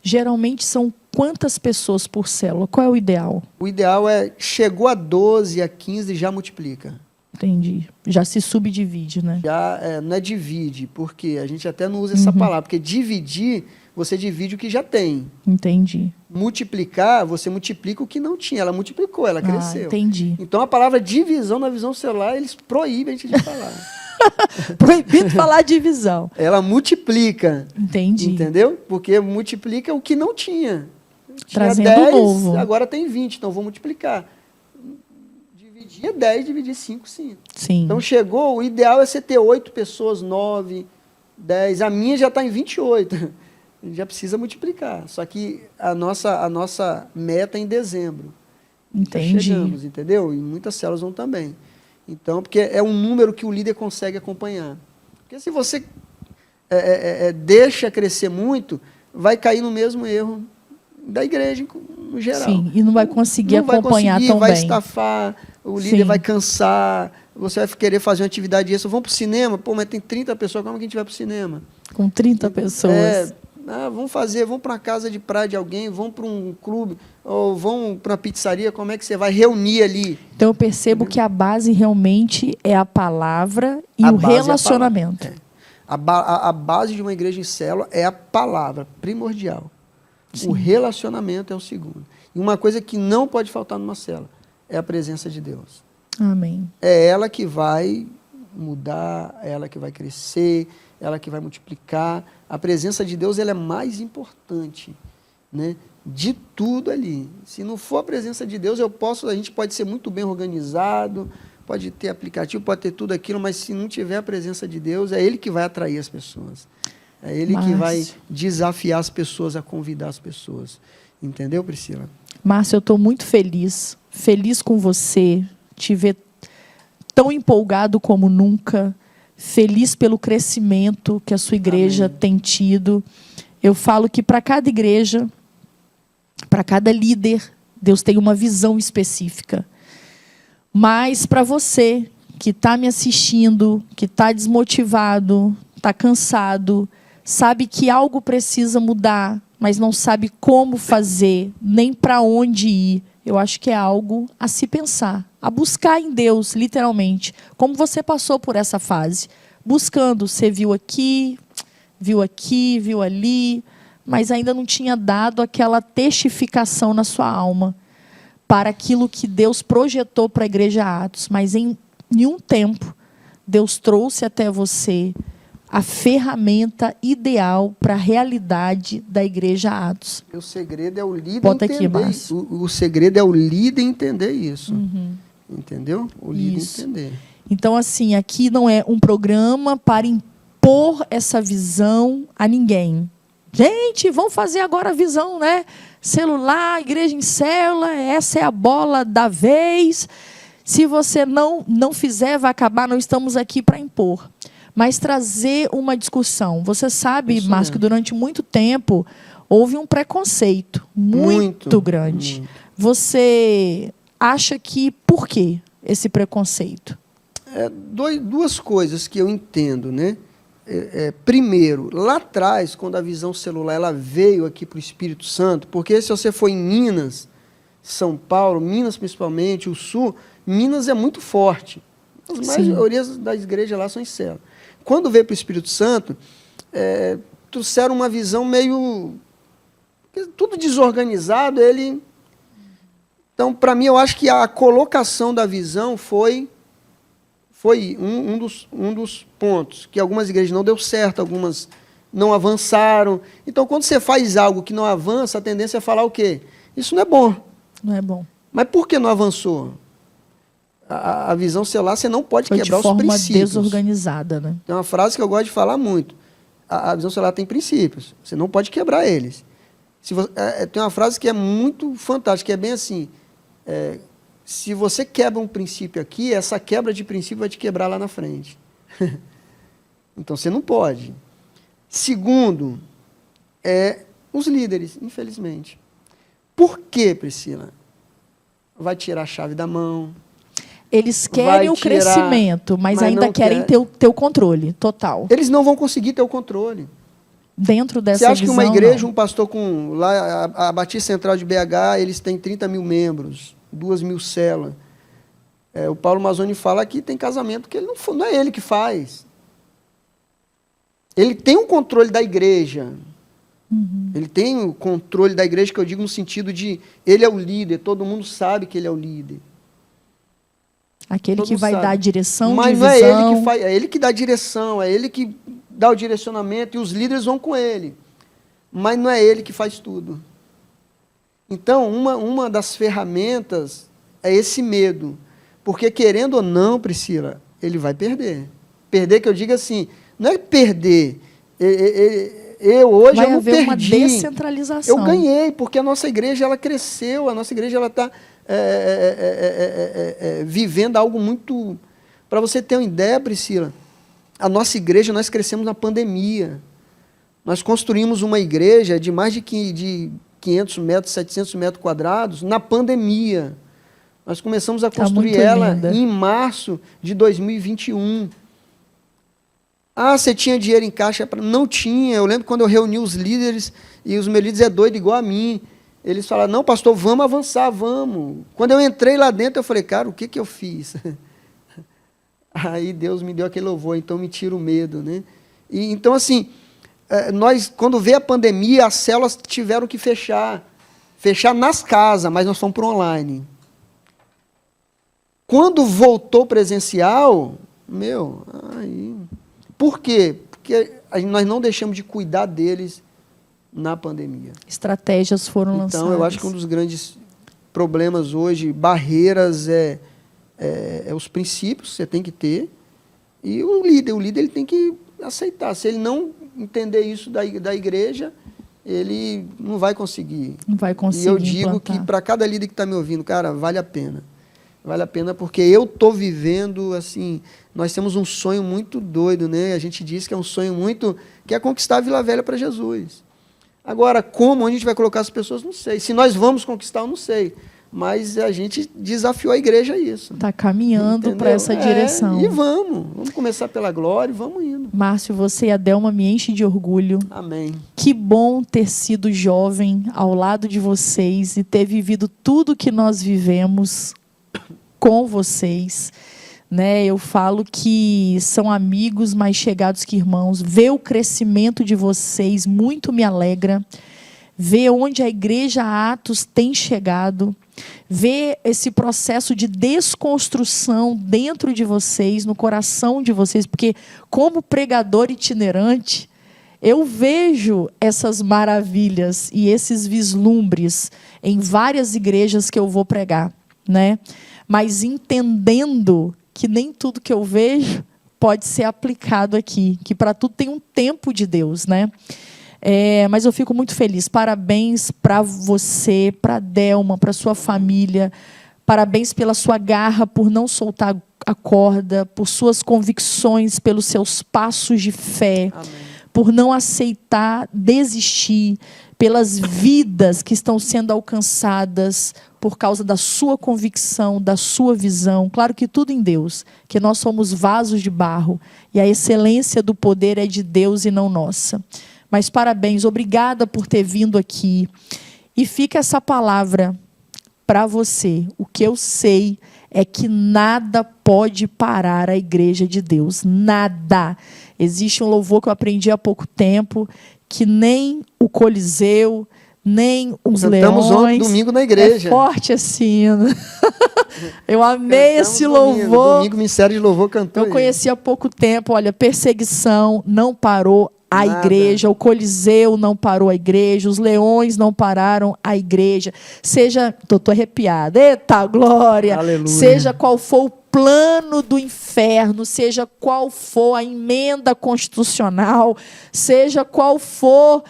Geralmente são quantas pessoas por célula? Qual é o ideal? O ideal é, chegou a 12, a 15, já multiplica. Entendi. Já se subdivide, né? Já não é divide, porque a gente até não usa essa palavra, porque dividir, você divide o que já tem. Entendi. Multiplicar, você multiplica o que não tinha. Ela multiplicou, ela cresceu. Entendi. Então a palavra divisão na visão celular, eles proíbem a gente de falar. Proibido falar divisão. Ela multiplica. Entendi. Entendeu? Porque multiplica o que não tinha. Trazendo 10, novo. agora tem 20, então vou multiplicar. Dividir 10, dividir 5, 5. Sim. Então chegou, o ideal é você ter 8 pessoas, 9, 10. A minha já está em 28. A gente já precisa multiplicar. Só que a nossa meta é em dezembro. Entendi. Já chegamos, entendeu? E muitas células vão também. Então, porque é um número que o líder consegue acompanhar. Porque se você deixa crescer muito, vai cair no mesmo erro da igreja no geral. Sim, e não vai conseguir não vai acompanhar conseguir, tão vai bem. estafar, o líder Sim. vai cansar, você vai querer fazer uma atividade extra. Vamos para o cinema? Pô, mas tem 30 pessoas, como que a gente vai para o cinema? Com 30 pessoas. Vamos para uma casa de praia de alguém, vamos para um clube, ou vão para uma pizzaria, como é que você vai reunir ali? Então eu percebo que a base realmente é a palavra e o base é a relacionamento. palavra. A base de uma igreja em célula é a palavra, primordial. Sim. O relacionamento é o segundo. E uma coisa que não pode faltar numa célula é a presença de Deus. Amém. É ela que vai mudar, é ela que vai crescer, ela que vai multiplicar. A presença de Deus ela é mais importante, né, de tudo ali. Se não for a presença de Deus, a gente pode ser muito bem organizado, pode ter aplicativo, pode ter tudo aquilo, mas se não tiver a presença de Deus, é Ele que vai atrair as pessoas. É Ele que vai desafiar as pessoas a convidar as pessoas. Entendeu, Priscila? Márcio, eu estou muito feliz com você, te ver tão empolgado como nunca, feliz pelo crescimento que a sua igreja Amém. tem tido. Eu falo que para cada igreja, para cada líder, Deus tem uma visão específica. Mas para você que está me assistindo, que está desmotivado, está cansado, sabe que algo precisa mudar, mas não sabe como fazer, nem para onde ir, eu acho que é algo a se pensar, a buscar em Deus, literalmente. Como você passou por essa fase, buscando, você viu aqui, viu ali, mas ainda não tinha dado aquela testificação na sua alma para aquilo que Deus projetou para a Igreja Atos. Mas em nenhum tempo, Deus trouxe até você a ferramenta ideal para a realidade da Igreja Atos. O segredo é o líder Bota entender. aqui, Márcio. O segredo é o líder entender isso. Entendeu? O líder Isso. entender. Então, assim, aqui não é um programa para impor essa visão a ninguém. Gente, vamos fazer agora a visão, né? Celular, igreja em célula, essa é a bola da vez. Se você não fizer, vai acabar, não estamos aqui para impor. Mas trazer uma discussão. Você sabe, Márcio, que durante muito tempo houve um preconceito muito grande. Muito. Você acha que, por quê esse preconceito? Duas coisas que eu entendo, né? Primeiro, lá atrás, quando a visão celular ela veio aqui para o Espírito Santo, porque se você for em Minas, São Paulo, Minas principalmente, o Sul, Minas é muito forte. As maiorias das igrejas lá são em célula. Quando veio para o Espírito Santo, trouxeram uma visão meio... tudo desorganizado. Então, para mim, eu acho que a colocação da visão foi um dos pontos, que algumas igrejas não deu certo, algumas não avançaram. Então, quando você faz algo que não avança, a tendência é falar o quê? Isso não é bom. Não é bom. Mas por que não avançou? A visão celular, você não pode quebrar os princípios. De forma desorganizada, né? Tem uma frase que eu gosto de falar muito. A visão celular tem princípios. Você não pode quebrar eles. Tem uma frase que é muito fantástica, que é bem assim. Se você quebra um princípio aqui, essa quebra de princípio vai te quebrar lá na frente. Então, você não pode. Segundo, os líderes, infelizmente. Por quê, Priscila? Vai tirar a chave da mão. Eles querem o crescimento, mas ainda querem ter o controle total. Eles não vão conseguir ter o controle. dentro dessa Você acha visão, que uma igreja, não. um pastor com... Lá, a Batista Central de BH, eles têm 30 mil membros, 2.000 células. O Paulo Mazzoni fala que tem casamento que ele não é ele que faz. Ele tem um controle da igreja. Ele tem o controle da igreja, que eu digo no sentido de ele é o líder, todo mundo sabe que ele é o líder. Aquele Todo que mundo vai sabe. dar a direção, Mas de não visão. é ele que faz, é ele que dá a direção, é ele que dá o direcionamento e os líderes vão com ele. Mas não é ele que faz tudo. Então, uma das ferramentas é esse medo. Porque, querendo ou não, Priscila, ele vai perder. Perder, que eu digo assim, não é perder. Eu hoje Vai eu não haver uma perdi. descentralização. Eu ganhei, porque a nossa igreja ela cresceu, a nossa igreja ela está vivendo algo muito... Para você ter uma ideia, Priscila, a nossa igreja, nós crescemos na pandemia. Nós construímos uma igreja de mais de 500 metros, 700 metros quadrados, na pandemia. Nós começamos a construir ela em março de 2021. Ah, você tinha dinheiro em caixa? Não tinha. Eu lembro quando eu reuni os líderes, e os meus líderes doido igual a mim. Eles falaram, não, pastor, vamos avançar, vamos. Quando eu entrei lá dentro, eu falei, cara, o que eu fiz? Aí Deus me deu aquele louvor, então me tira o medo, né? E, então, assim, nós, quando veio a pandemia, as células tiveram que fechar nas casas, mas nós fomos para online. Quando voltou presencial, aí... Por quê? Porque nós não deixamos de cuidar deles na pandemia. Estratégias foram lançadas. Então, eu acho que um dos grandes problemas hoje, barreiras, é os princípios que você tem que ter, e o líder ele tem que aceitar. Se ele não entender isso da igreja, ele não vai conseguir. Não vai conseguir. E eu digo implantar. que para cada líder que está me ouvindo, cara, vale a pena. Vale a pena porque eu estou vivendo, assim, nós temos um sonho muito doido, né? A gente diz que é um sonho muito, que é conquistar a Vila Velha para Jesus. Agora, como a gente vai colocar as pessoas, não sei. Se nós vamos conquistar, eu não sei. Mas a gente desafiou a igreja a isso. Está caminhando para essa direção. E vamos começar pela glória e vamos indo. Márcio, você e a Delma me enchem de orgulho. Amém. Que bom ter sido jovem ao lado de vocês e ter vivido tudo que nós vivemos com vocês, né? Eu falo que são amigos mais chegados que irmãos. Ver o crescimento de vocês muito me alegra. Ver onde a igreja Atos tem chegado. Ver esse processo de desconstrução dentro de vocês, no coração de vocês, porque como pregador itinerante, eu vejo essas maravilhas e esses vislumbres em várias igrejas que eu vou pregar, né? Mas entendendo que nem tudo que eu vejo pode ser aplicado aqui, que para tudo tem um tempo de Deus, né? Mas eu fico muito feliz. Parabéns para você, para a Delma, para a sua família. Parabéns pela sua garra, por não soltar a corda, por suas convicções, pelos seus passos de fé. Amém. Por não aceitar desistir, pelas vidas que estão sendo alcançadas por causa da sua convicção, da sua visão. Claro que tudo em Deus, que nós somos vasos de barro e a excelência do poder é de Deus e não nossa. Mas parabéns, obrigada por ter vindo aqui. E fica essa palavra para você. O que eu sei é que nada pode parar a igreja de Deus. Nada. Existe um louvor que eu aprendi há pouco tempo, que nem o Coliseu, nem os Cantamos leões. ontem, domingo na igreja. É forte assim. Eu amei Cantamos esse louvor. Domingo, Ministério de Louvor cantou. Eu conheci há pouco tempo. Olha, perseguição não parou a igreja, o Coliseu não parou a igreja, os leões não pararam a igreja. Seja, estou arrepiada, eita glória! Aleluia. Seja qual for o plano do inferno, seja qual for a emenda constitucional, seja qual for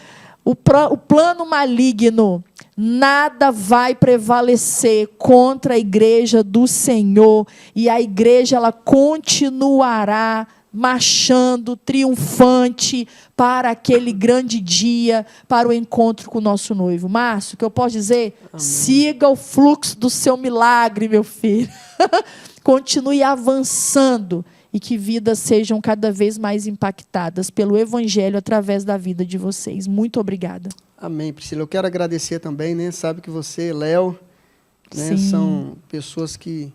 o plano maligno, nada vai prevalecer contra a igreja do Senhor, e a igreja ela continuará marchando, triunfante, para aquele grande dia, para o encontro com o nosso noivo. Márcio, o que eu posso dizer? Amém. Siga o fluxo do seu milagre, meu filho. Continue avançando e que vidas sejam cada vez mais impactadas pelo Evangelho através da vida de vocês. Muito obrigada. Amém, Priscila. Eu quero agradecer também, né? Sabe que você, Léo, né, Sim. são pessoas que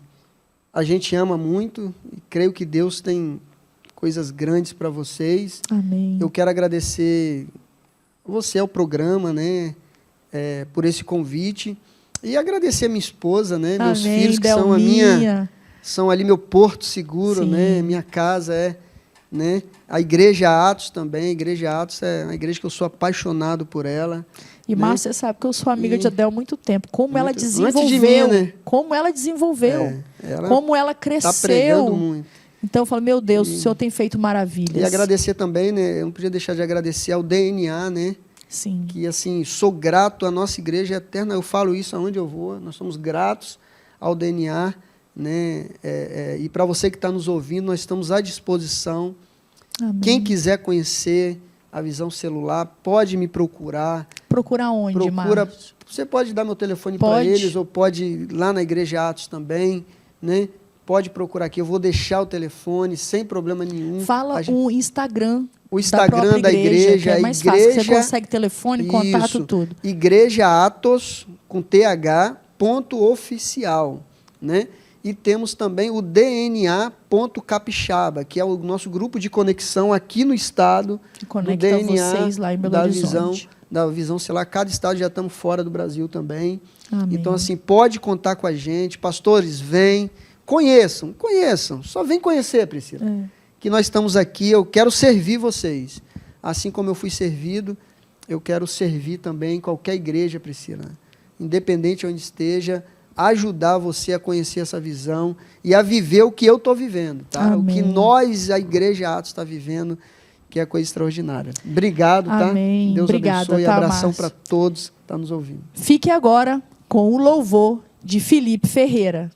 a gente ama muito e creio que Deus tem coisas grandes para vocês. Amém. Eu quero agradecer você ao programa, né? Por esse convite. E agradecer a minha esposa, né? Meus Amém, filhos, que Delminha. são ali meu porto seguro, Sim. né? Minha casa né? A Igreja Atos também. A Igreja Atos é uma igreja que eu sou apaixonado por ela. E, né? Márcia, você sabe que eu sou amiga de Adel há muito tempo. Como ela Antes de desenvolveu. mim, né? Como ela desenvolveu. Ela como ela está pregando cresceu. muito. Então eu falo, meu Deus, o Senhor tem feito maravilhas. E agradecer também, né? Eu não podia deixar de agradecer ao DNA, né? Sim. Que, assim, sou grato à nossa igreja eterna. Eu falo isso aonde eu vou. Nós somos gratos ao DNA, né? E para você que está nos ouvindo, nós estamos à disposição. Amém. Quem quiser conhecer a Visão Celular, pode me procurar. Procura onde, Márcio? Você pode dar meu telefone para eles, ou pode ir lá na Igreja Atos também, né? Pode procurar aqui, eu vou deixar o telefone sem problema nenhum. Fala o Instagram. O Instagram da igreja, que é mais fácil. Você consegue telefone, contato, tudo. Igreja Atos, com TH, .oficial, né? E temos também o DNA.capixaba, que é o nosso grupo de conexão aqui no estado. Que conecta do DNA, vocês lá em Belo Horizonte. Da visão, sei lá, cada estado já estamos fora do Brasil também. Amém. Então, assim, pode contar com a gente. Pastores, vem. Conheçam. Só vem conhecer, Priscila. Que nós estamos aqui, eu quero servir vocês. Assim como eu fui servido, eu quero servir também qualquer igreja, Priscila. Independente onde esteja, ajudar você a conhecer essa visão e a viver o que eu estou vivendo, tá? Amém. O que nós, a Igreja Atos, está vivendo, que é coisa extraordinária. Obrigado, tá? Amém. Deus Obrigada, abençoe. tá, Abração Márcio? para todos que estão nos ouvindo. Fique agora com o louvor de Felipe Ferreira.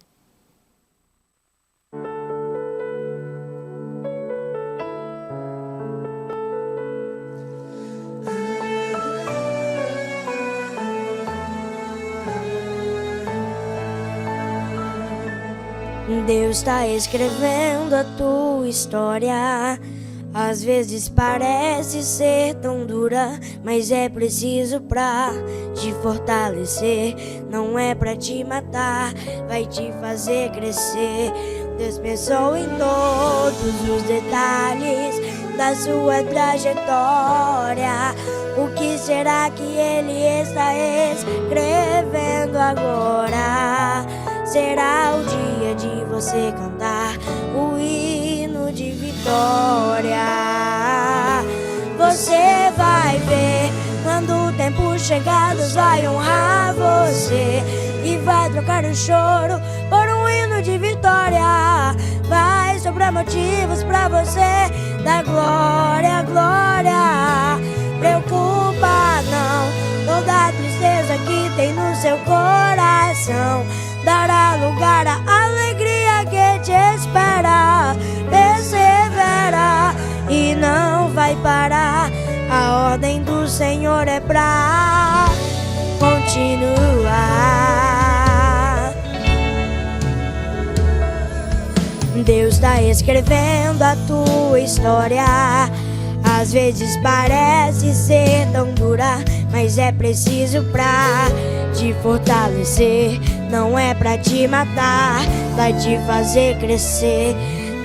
Deus está escrevendo a tua história. Às vezes parece ser tão dura, mas é preciso pra te fortalecer. Não é pra te matar, vai te fazer crescer. Deus pensou em todos os detalhes da sua trajetória. O que será que Ele está escrevendo agora? Será o dia de você cantar o hino de vitória. Você vai ver quando o tempo chegar, Deus vai honrar você e vai trocar o choro por um hino de vitória. Vai sobrar motivos pra você dar glória, glória. Preocupa não, toda a tristeza que tem no seu coração dará lugar à alegria que te espera. Persevera e não vai parar. A ordem do Senhor é pra continuar. Deus está escrevendo a tua história. Às vezes parece ser tão dura, mas é preciso pra te fortalecer. Não é pra te matar, vai te fazer crescer.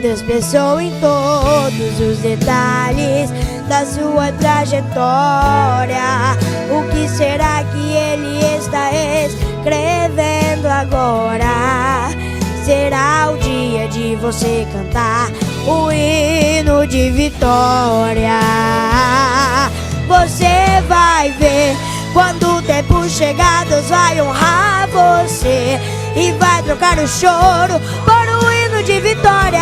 Deus pensou em todos os detalhes da sua trajetória. O que será que Ele está escrevendo agora? Será o dia de você cantar o hino de vitória. Você vai ver quando o tempo chegar, Deus vai honrar você e vai trocar o choro por um hino de vitória.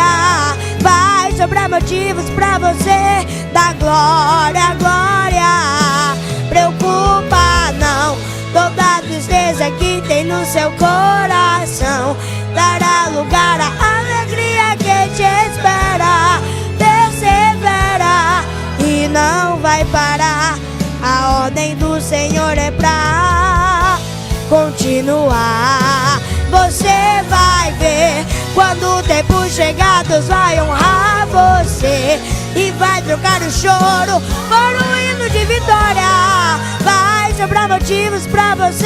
Vai sobrar motivos pra você dar glória, glória. Preocupa não, toda a tristeza que tem no seu coração dará lugar à alegria que te espera. Persevera e não vai parar. A ordem do Senhor é pra continuar. Você vai ver quando o tempo chegar, Deus vai honrar você e vai trocar o choro por um hino de vitória. Vai sobrar motivos pra você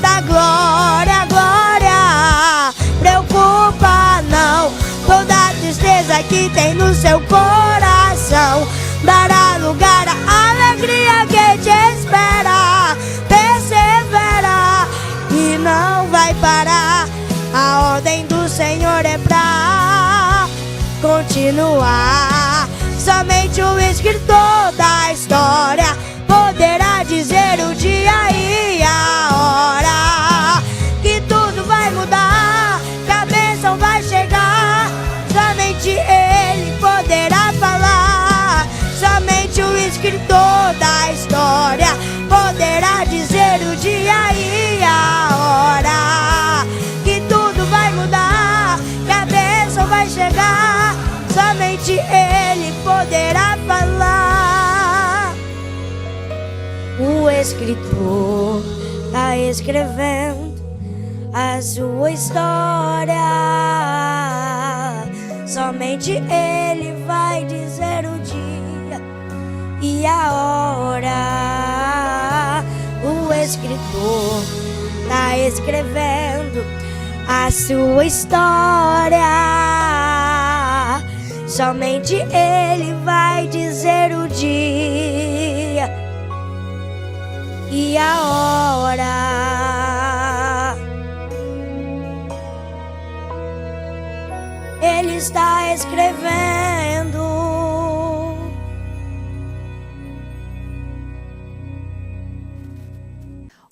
dar glória, glória. Preocupa não, toda a tristeza que tem no seu coração dará lugar à alegria que te espera. Persevera e não vai parar. A ordem do Senhor é pra continuar. Somente o escritor da história poderá dizer o dia e a hora que tudo vai mudar, que a bênção vai chegar. Somente Ele poderá falar. Somente o escritor da história poderá dizer o dia e a hora que tudo vai mudar, que a bênção vai chegar. Somente Ele poderá falar. O escritor está escrevendo a sua história. Somente Ele vai dizer o dia e a hora. O escritor está escrevendo a sua história. Somente Ele vai dizer o dia e a hora. Ele está escrevendo.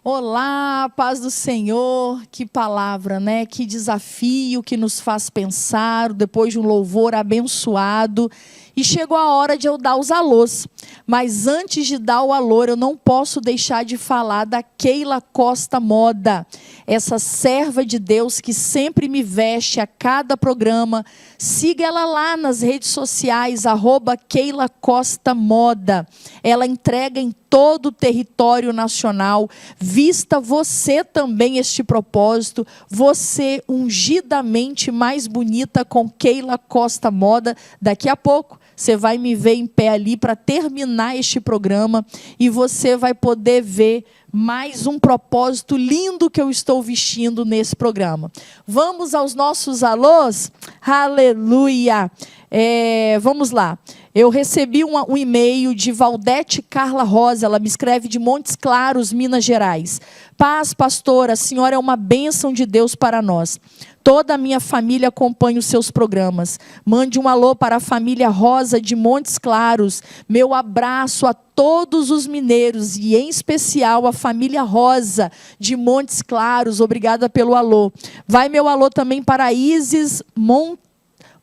Olá, paz do Senhor, que palavra, né? Que desafio que nos faz pensar depois de um louvor abençoado. E chegou a hora de eu dar os alôs. Mas antes de dar o alô, eu não posso deixar de falar da Keila Costa Moda. Essa serva de Deus que sempre me veste a cada programa. Siga ela lá nas redes sociais, @Keila Costa Moda. Ela entrega em todo o território nacional. Vista você também este propósito. Você ungidamente mais bonita com Keila Costa Moda. Daqui a pouco você vai me ver em pé ali para terminar este programa e você vai poder ver mais um propósito lindo que eu estou vestindo nesse programa. Vamos aos nossos alôs? Aleluia! Vamos lá. Eu recebi um e-mail de Valdete Carla Rosa, ela me escreve de Montes Claros, Minas Gerais. Paz, pastora, a senhora é uma bênção de Deus para nós. Toda a minha família acompanha os seus programas. Mande um alô para a família Rosa de Montes Claros. Meu abraço a todos os mineiros e, em especial, a família Rosa de Montes Claros. Obrigada pelo alô. Vai meu alô também para Isis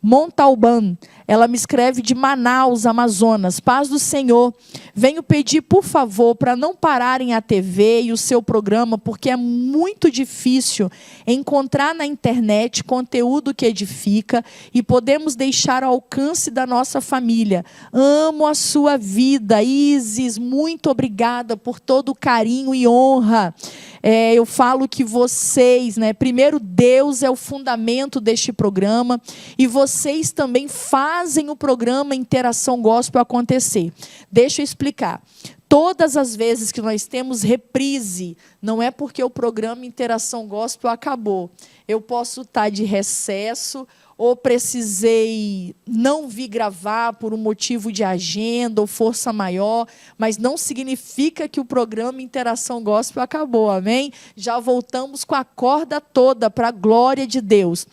Montalban. Ela me escreve de Manaus, Amazonas. Paz do Senhor. Venho pedir, por favor, para não pararem a TV e o seu programa, porque é muito difícil encontrar na internet conteúdo que edifica e podemos deixar ao alcance da nossa família. Amo a sua vida, Isis. Muito obrigada por todo o carinho e honra. Eu falo que vocês, primeiro Deus é o fundamento deste programa e vocês também fazem o programa Interação Gospel acontecer. Deixa eu explicar. Todas as vezes que nós temos reprise, não é porque o programa Interação Gospel acabou. Eu posso estar de recesso ou precisei não vir gravar por um motivo de agenda ou força maior, mas não significa que o programa Interação Gospel acabou, amém? Já voltamos com a corda toda para a glória de Deus.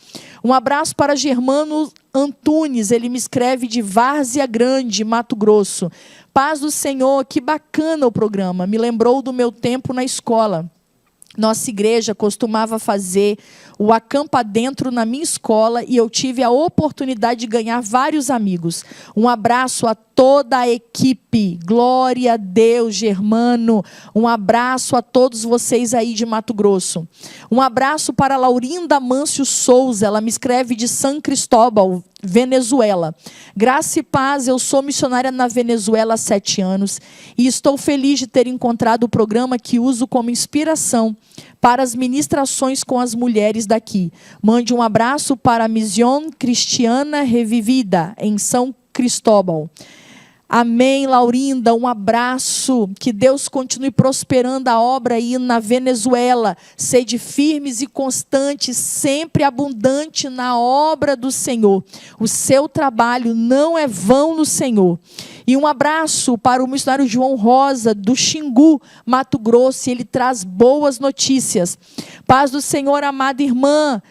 Um abraço para Germano Antunes, ele me escreve de Várzea Grande, Mato Grosso. Paz do Senhor, que bacana o programa, me lembrou do meu tempo na escola. Nossa igreja costumava fazer o acampa dentro na minha escola e eu tive a oportunidade de ganhar vários amigos. Um abraço a toda a equipe. Glória a Deus, Germano. Um abraço a todos vocês aí de Mato Grosso. Um abraço para Laurinda Mâncio Souza. Ela me escreve de São Cristóbal, Venezuela. Graça e paz, eu sou missionária na Venezuela há 7 anos e estou feliz de ter encontrado o programa que uso como inspiração para as ministrações com as mulheres daqui. Mande um abraço para a Misión Cristiana Revivida, em São Cristóbal. Amém, Laurinda, um abraço, que Deus continue prosperando a obra aí na Venezuela, sede firmes e constantes, sempre abundante na obra do Senhor, o seu trabalho não é vão no Senhor. E um abraço para o missionário João Rosa, do Xingu, Mato Grosso, ele traz boas notícias. Paz do Senhor, amada irmã.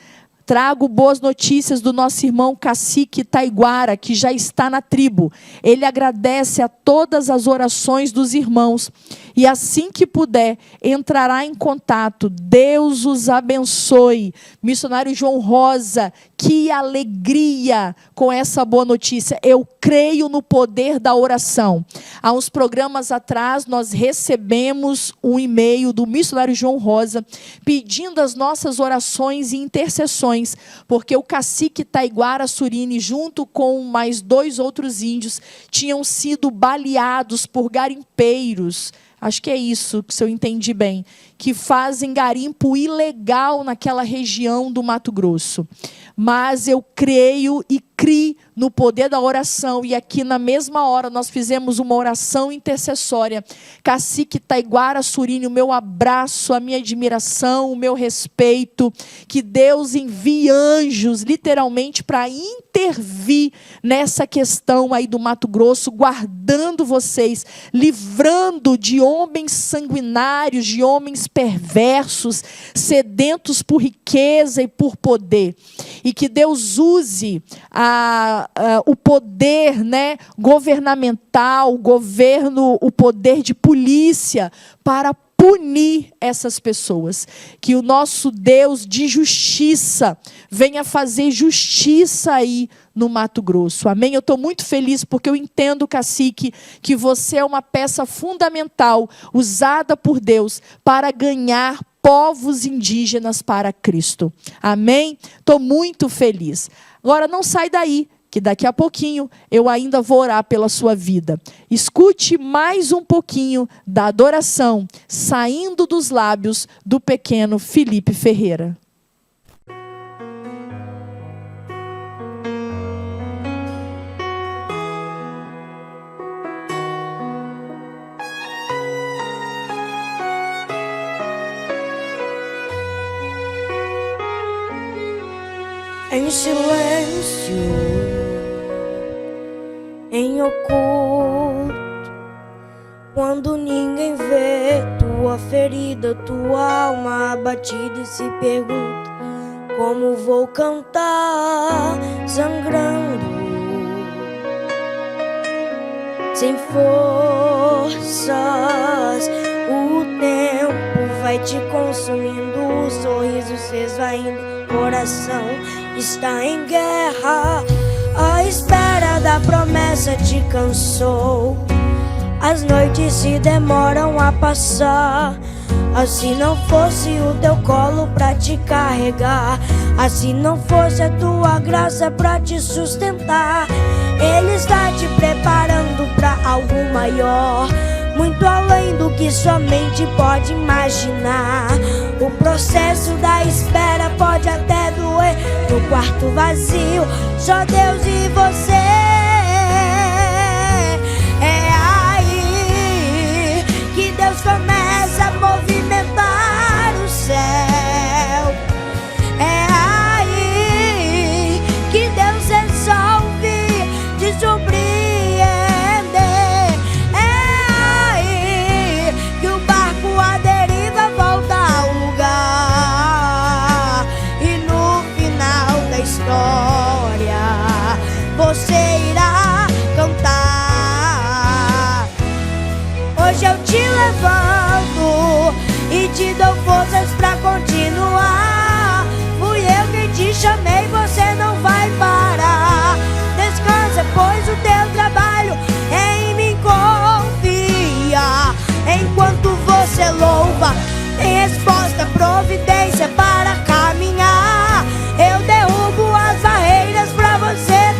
Trago boas notícias do nosso irmão Cacique Taiguara, que já está na tribo. Ele agradece a todas as orações dos irmãos e assim que puder, entrará em contato. Deus os abençoe. Missionário João Rosa, que alegria com essa boa notícia. Eu creio no poder da oração. Há uns programas atrás, nós recebemos um e-mail do missionário João Rosa, pedindo as nossas orações e intercessões, porque o cacique Taiguara Surini, junto com mais 2 outros índios, tinham sido baleados por garimpeiros. Acho que é isso, se eu entendi bem, que fazem garimpo ilegal naquela região do Mato Grosso. Mas eu creio e crie no poder da oração, e aqui na mesma hora nós fizemos uma oração intercessória. Cacique Taiguara Surini, o meu abraço, a minha admiração, o meu respeito, que Deus envie anjos, literalmente, para intervir nessa questão aí do Mato Grosso, guardando vocês, livrando de homens sanguinários, de homens perversos, sedentos por riqueza e por poder. E que Deus use o poder, né, governamental, o poder de polícia para punir essas pessoas. Que o nosso Deus de justiça venha fazer justiça aí no Mato Grosso. Amém? Eu estou muito feliz porque eu entendo, cacique, que você é uma peça fundamental, usada por Deus para ganhar povos indígenas para Cristo. Amém? Estou muito feliz. Agora não sai daí, que daqui a pouquinho eu ainda vou orar pela sua vida. Escute mais um pouquinho da adoração saindo dos lábios do pequeno Felipe Ferreira. Em silêncio, em oculto, quando ninguém vê tua ferida, tua alma abatida e se pergunta: como vou cantar sangrando, sem forças? O tempo vai te consumindo, o sorriso se esvaindo, o coração está em guerra. A espera da promessa te cansou, as noites se demoram a passar. Assim não fosse o teu colo pra te carregar, assim não fosse a tua graça pra te sustentar. Ele está te preparando pra algo maior, muito além do que sua mente pode imaginar. O processo da espera pode até doer no quarto vazio, só Deus e você. É aí que Deus começa a movimentar o céu. É aí que Deus resolve te surpreender. Você irá cantar. Hoje eu te levanto e te dou forças pra continuar. Fui eu quem te chamei, você não vai parar. Descansa, pois o teu trabalho em mim confia. Enquanto você louva, tem resposta, providência para caminhar. Eu derrubo as barreiras pra você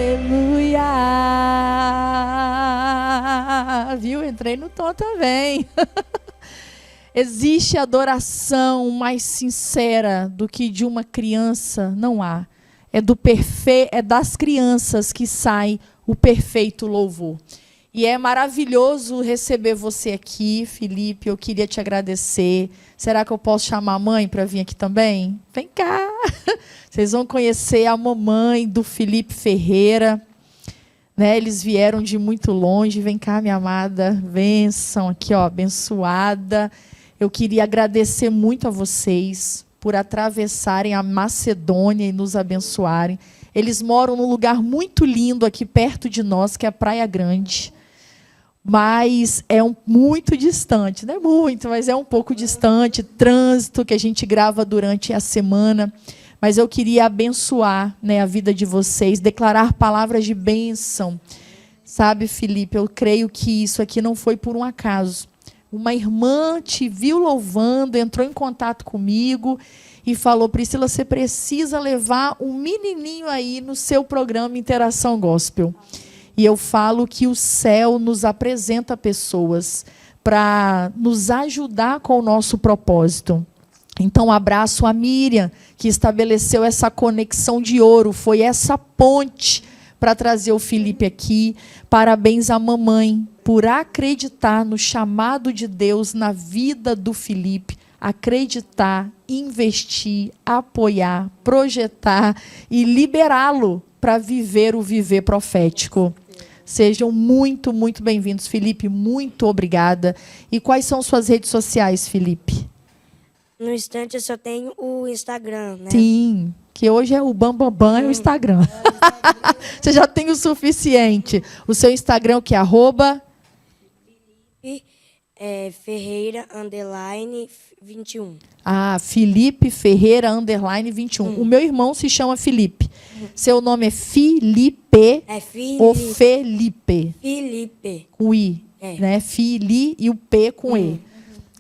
Aleluia. Viu? Entrei no tom também. Existe adoração mais sincera do que de uma criança? Não há. É das crianças que sai o perfeito louvor. E é maravilhoso receber você aqui, Felipe. Eu queria te agradecer. Será que eu posso chamar a mãe para vir aqui também? Vem cá. Vocês vão conhecer a mamãe do Felipe Ferreira. Né? Eles vieram de muito longe. Vem cá, minha amada. Bênção aqui, ó, abençoada. Eu queria agradecer muito a vocês por atravessarem a Macedônia e nos abençoarem. Eles moram num lugar muito lindo aqui perto de nós, que é a Praia Grande. Mas é muito distante, não é muito, mas é um pouco distante, trânsito que a gente grava durante a semana. Mas eu queria abençoar, né, a vida de vocês, declarar palavras de bênção. Sabe, Felipe, eu creio que isso aqui não foi por um acaso. Uma irmã te viu louvando, entrou em contato comigo e falou: Priscila, você precisa levar um menininho aí no seu programa Interação Gospel. E eu falo que o céu nos apresenta pessoas para nos ajudar com o nosso propósito. Então, abraço a Miriam, que estabeleceu essa conexão de ouro. Foi essa ponte para trazer o Felipe aqui. Parabéns à mamãe por acreditar no chamado de Deus na vida do Felipe. Acreditar, investir, apoiar, projetar e liberá-lo para viver o viver profético. Sejam muito, muito bem-vindos, Felipe. Muito obrigada. E quais são suas redes sociais, Felipe? No instante eu só tenho o Instagram, né? Sim, que hoje é o bambambam, é o Instagram. Você já tem o suficiente. O seu Instagram, que é Ferreira _ 21. Ah, Felipe Ferreira _ 21. O meu irmão se chama Felipe. Seu nome é Felipe, ou Felipe? Felipe. Com I, né? Fili e o P com E.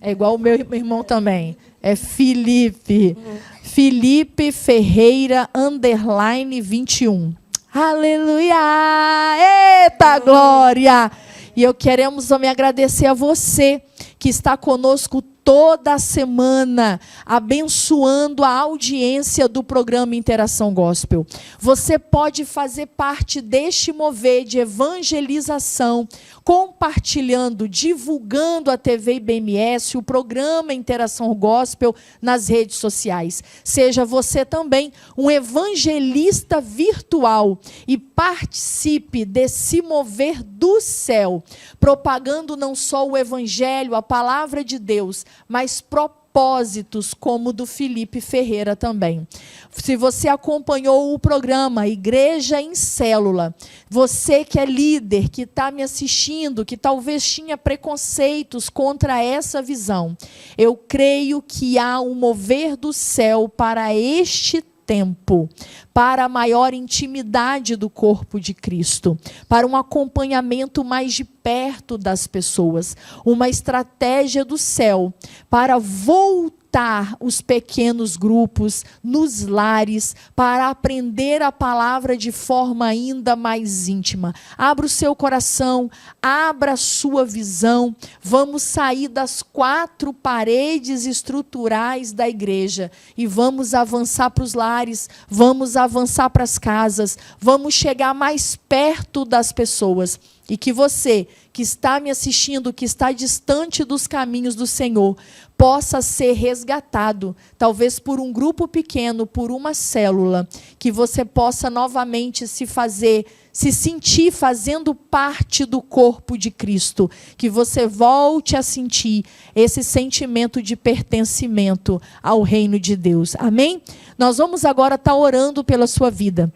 É igual o meu irmão também. É Felipe. Felipe Ferreira _ 21. Aleluia! Eita glória! E eu queremos também agradecer a você que está conosco toda semana, abençoando a audiência do programa Interação Gospel. Você pode fazer parte deste mover de evangelização, compartilhando, divulgando a TV IBMS, o programa Interação Gospel nas redes sociais. Seja você também um evangelista virtual e participe desse mover do céu, propagando não só o evangelho, a palavra de Deus, mas propósitos como o do Felipe Ferreira também. Se você acompanhou o programa Igreja em Célula, você que é líder, que está me assistindo, que talvez tinha preconceitos contra essa visão, eu creio que há um mover do céu para este tempo, para a maior intimidade do corpo de Cristo, para um acompanhamento mais de perto das pessoas, uma estratégia do céu para voltar os pequenos grupos nos lares, para aprender a palavra de forma ainda mais íntima. Abra o seu coração, abra a sua visão, vamos sair das 4 paredes estruturais da igreja e vamos avançar para os lares, vamos avançar para as casas, vamos chegar mais perto das pessoas. E que você, que está me assistindo, que está distante dos caminhos do Senhor, possa ser resgatado, talvez por um grupo pequeno, por uma célula, que você possa novamente se sentir fazendo parte do corpo de Cristo, que você volte a sentir esse sentimento de pertencimento ao reino de Deus. Amém? Nós vamos agora estar orando pela sua vida,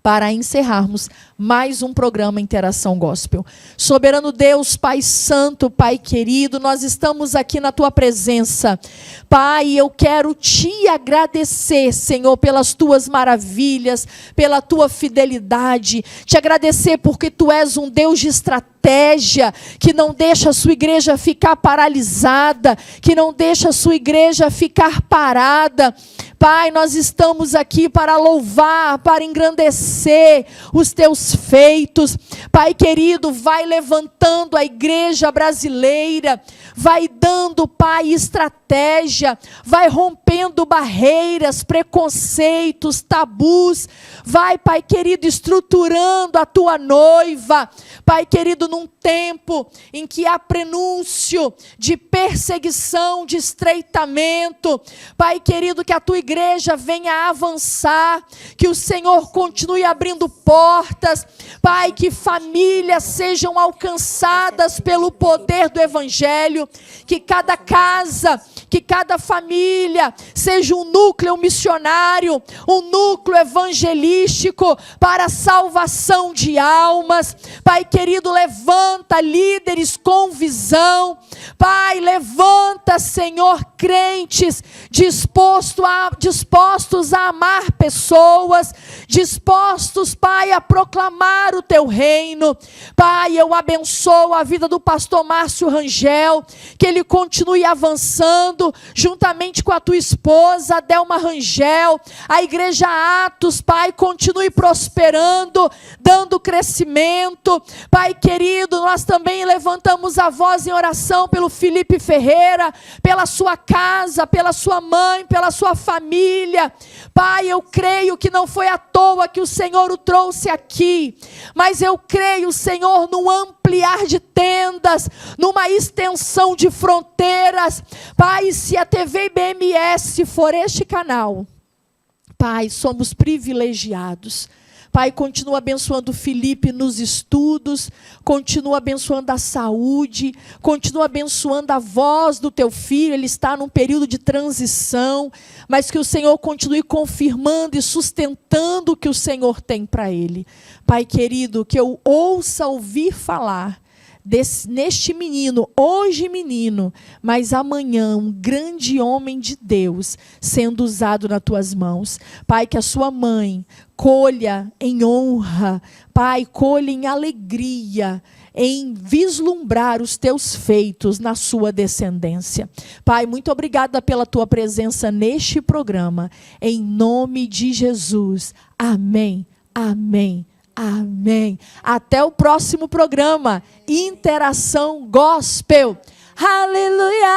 para encerrarmos mais um programa Interação Gospel. Soberano Deus, Pai Santo, Pai querido, nós estamos aqui na Tua presença. Pai, eu quero Te agradecer, Senhor, pelas Tuas maravilhas, pela Tua fidelidade. Te agradecer porque Tu és um Deus de estratégia, que não deixa a Sua igreja ficar paralisada, que não deixa a Sua igreja ficar parada. Pai, nós estamos aqui para louvar, para engrandecer os teus feitos. Pai querido, vai levantando a igreja brasileira, vai dando, Pai, estratégia, vai rompendo barreiras, preconceitos, tabus, vai, Pai querido, estruturando a tua noiva, Pai querido, num tempo em que há prenúncio de perseguição, de estreitamento, Pai querido, que a tua igreja venha avançar, que o Senhor continue abrindo portas, Pai, que famílias sejam alcançadas pelo poder do Evangelho, que cada casa, que cada família seja um núcleo missionário, um núcleo evangelístico para a salvação de almas. Pai querido, levanta líderes com visão. Pai, levanta, Senhor, crentes dispostos a amar pessoas, dispostos, Pai, a proclamar o teu reino. Pai, eu abençoo a vida do pastor Márcio Rangel, que ele continue avançando, juntamente com a tua esposa, Delma Rangel, a igreja Atos, Pai, continue prosperando, dando crescimento. Pai querido, nós também levantamos a voz em oração pelo Felipe Ferreira, pela sua casa, pela sua mãe, pela sua família. Pai, eu creio que não foi à toa que o Senhor o trouxe aqui, mas eu creio, Senhor, num ampliar de tendas, numa extensão de fronteiras. Pai, se a TV IBMS for este canal, Pai, somos privilegiados. Pai, continua abençoando o Felipe nos estudos, continua abençoando a saúde, continua abençoando a voz do teu filho. Ele está num período de transição, mas que o Senhor continue confirmando e sustentando o que o Senhor tem para ele. Pai querido, que eu ouça ouvir falar neste menino, hoje menino, mas amanhã um grande homem de Deus sendo usado nas tuas mãos. Pai, que a sua mãe colha em honra, Pai, colha em alegria, em vislumbrar os teus feitos na sua descendência. Pai, muito obrigada pela tua presença neste programa, em nome de Jesus. Amém, amém. Amém. Até o próximo programa, Interação Gospel. Aleluia!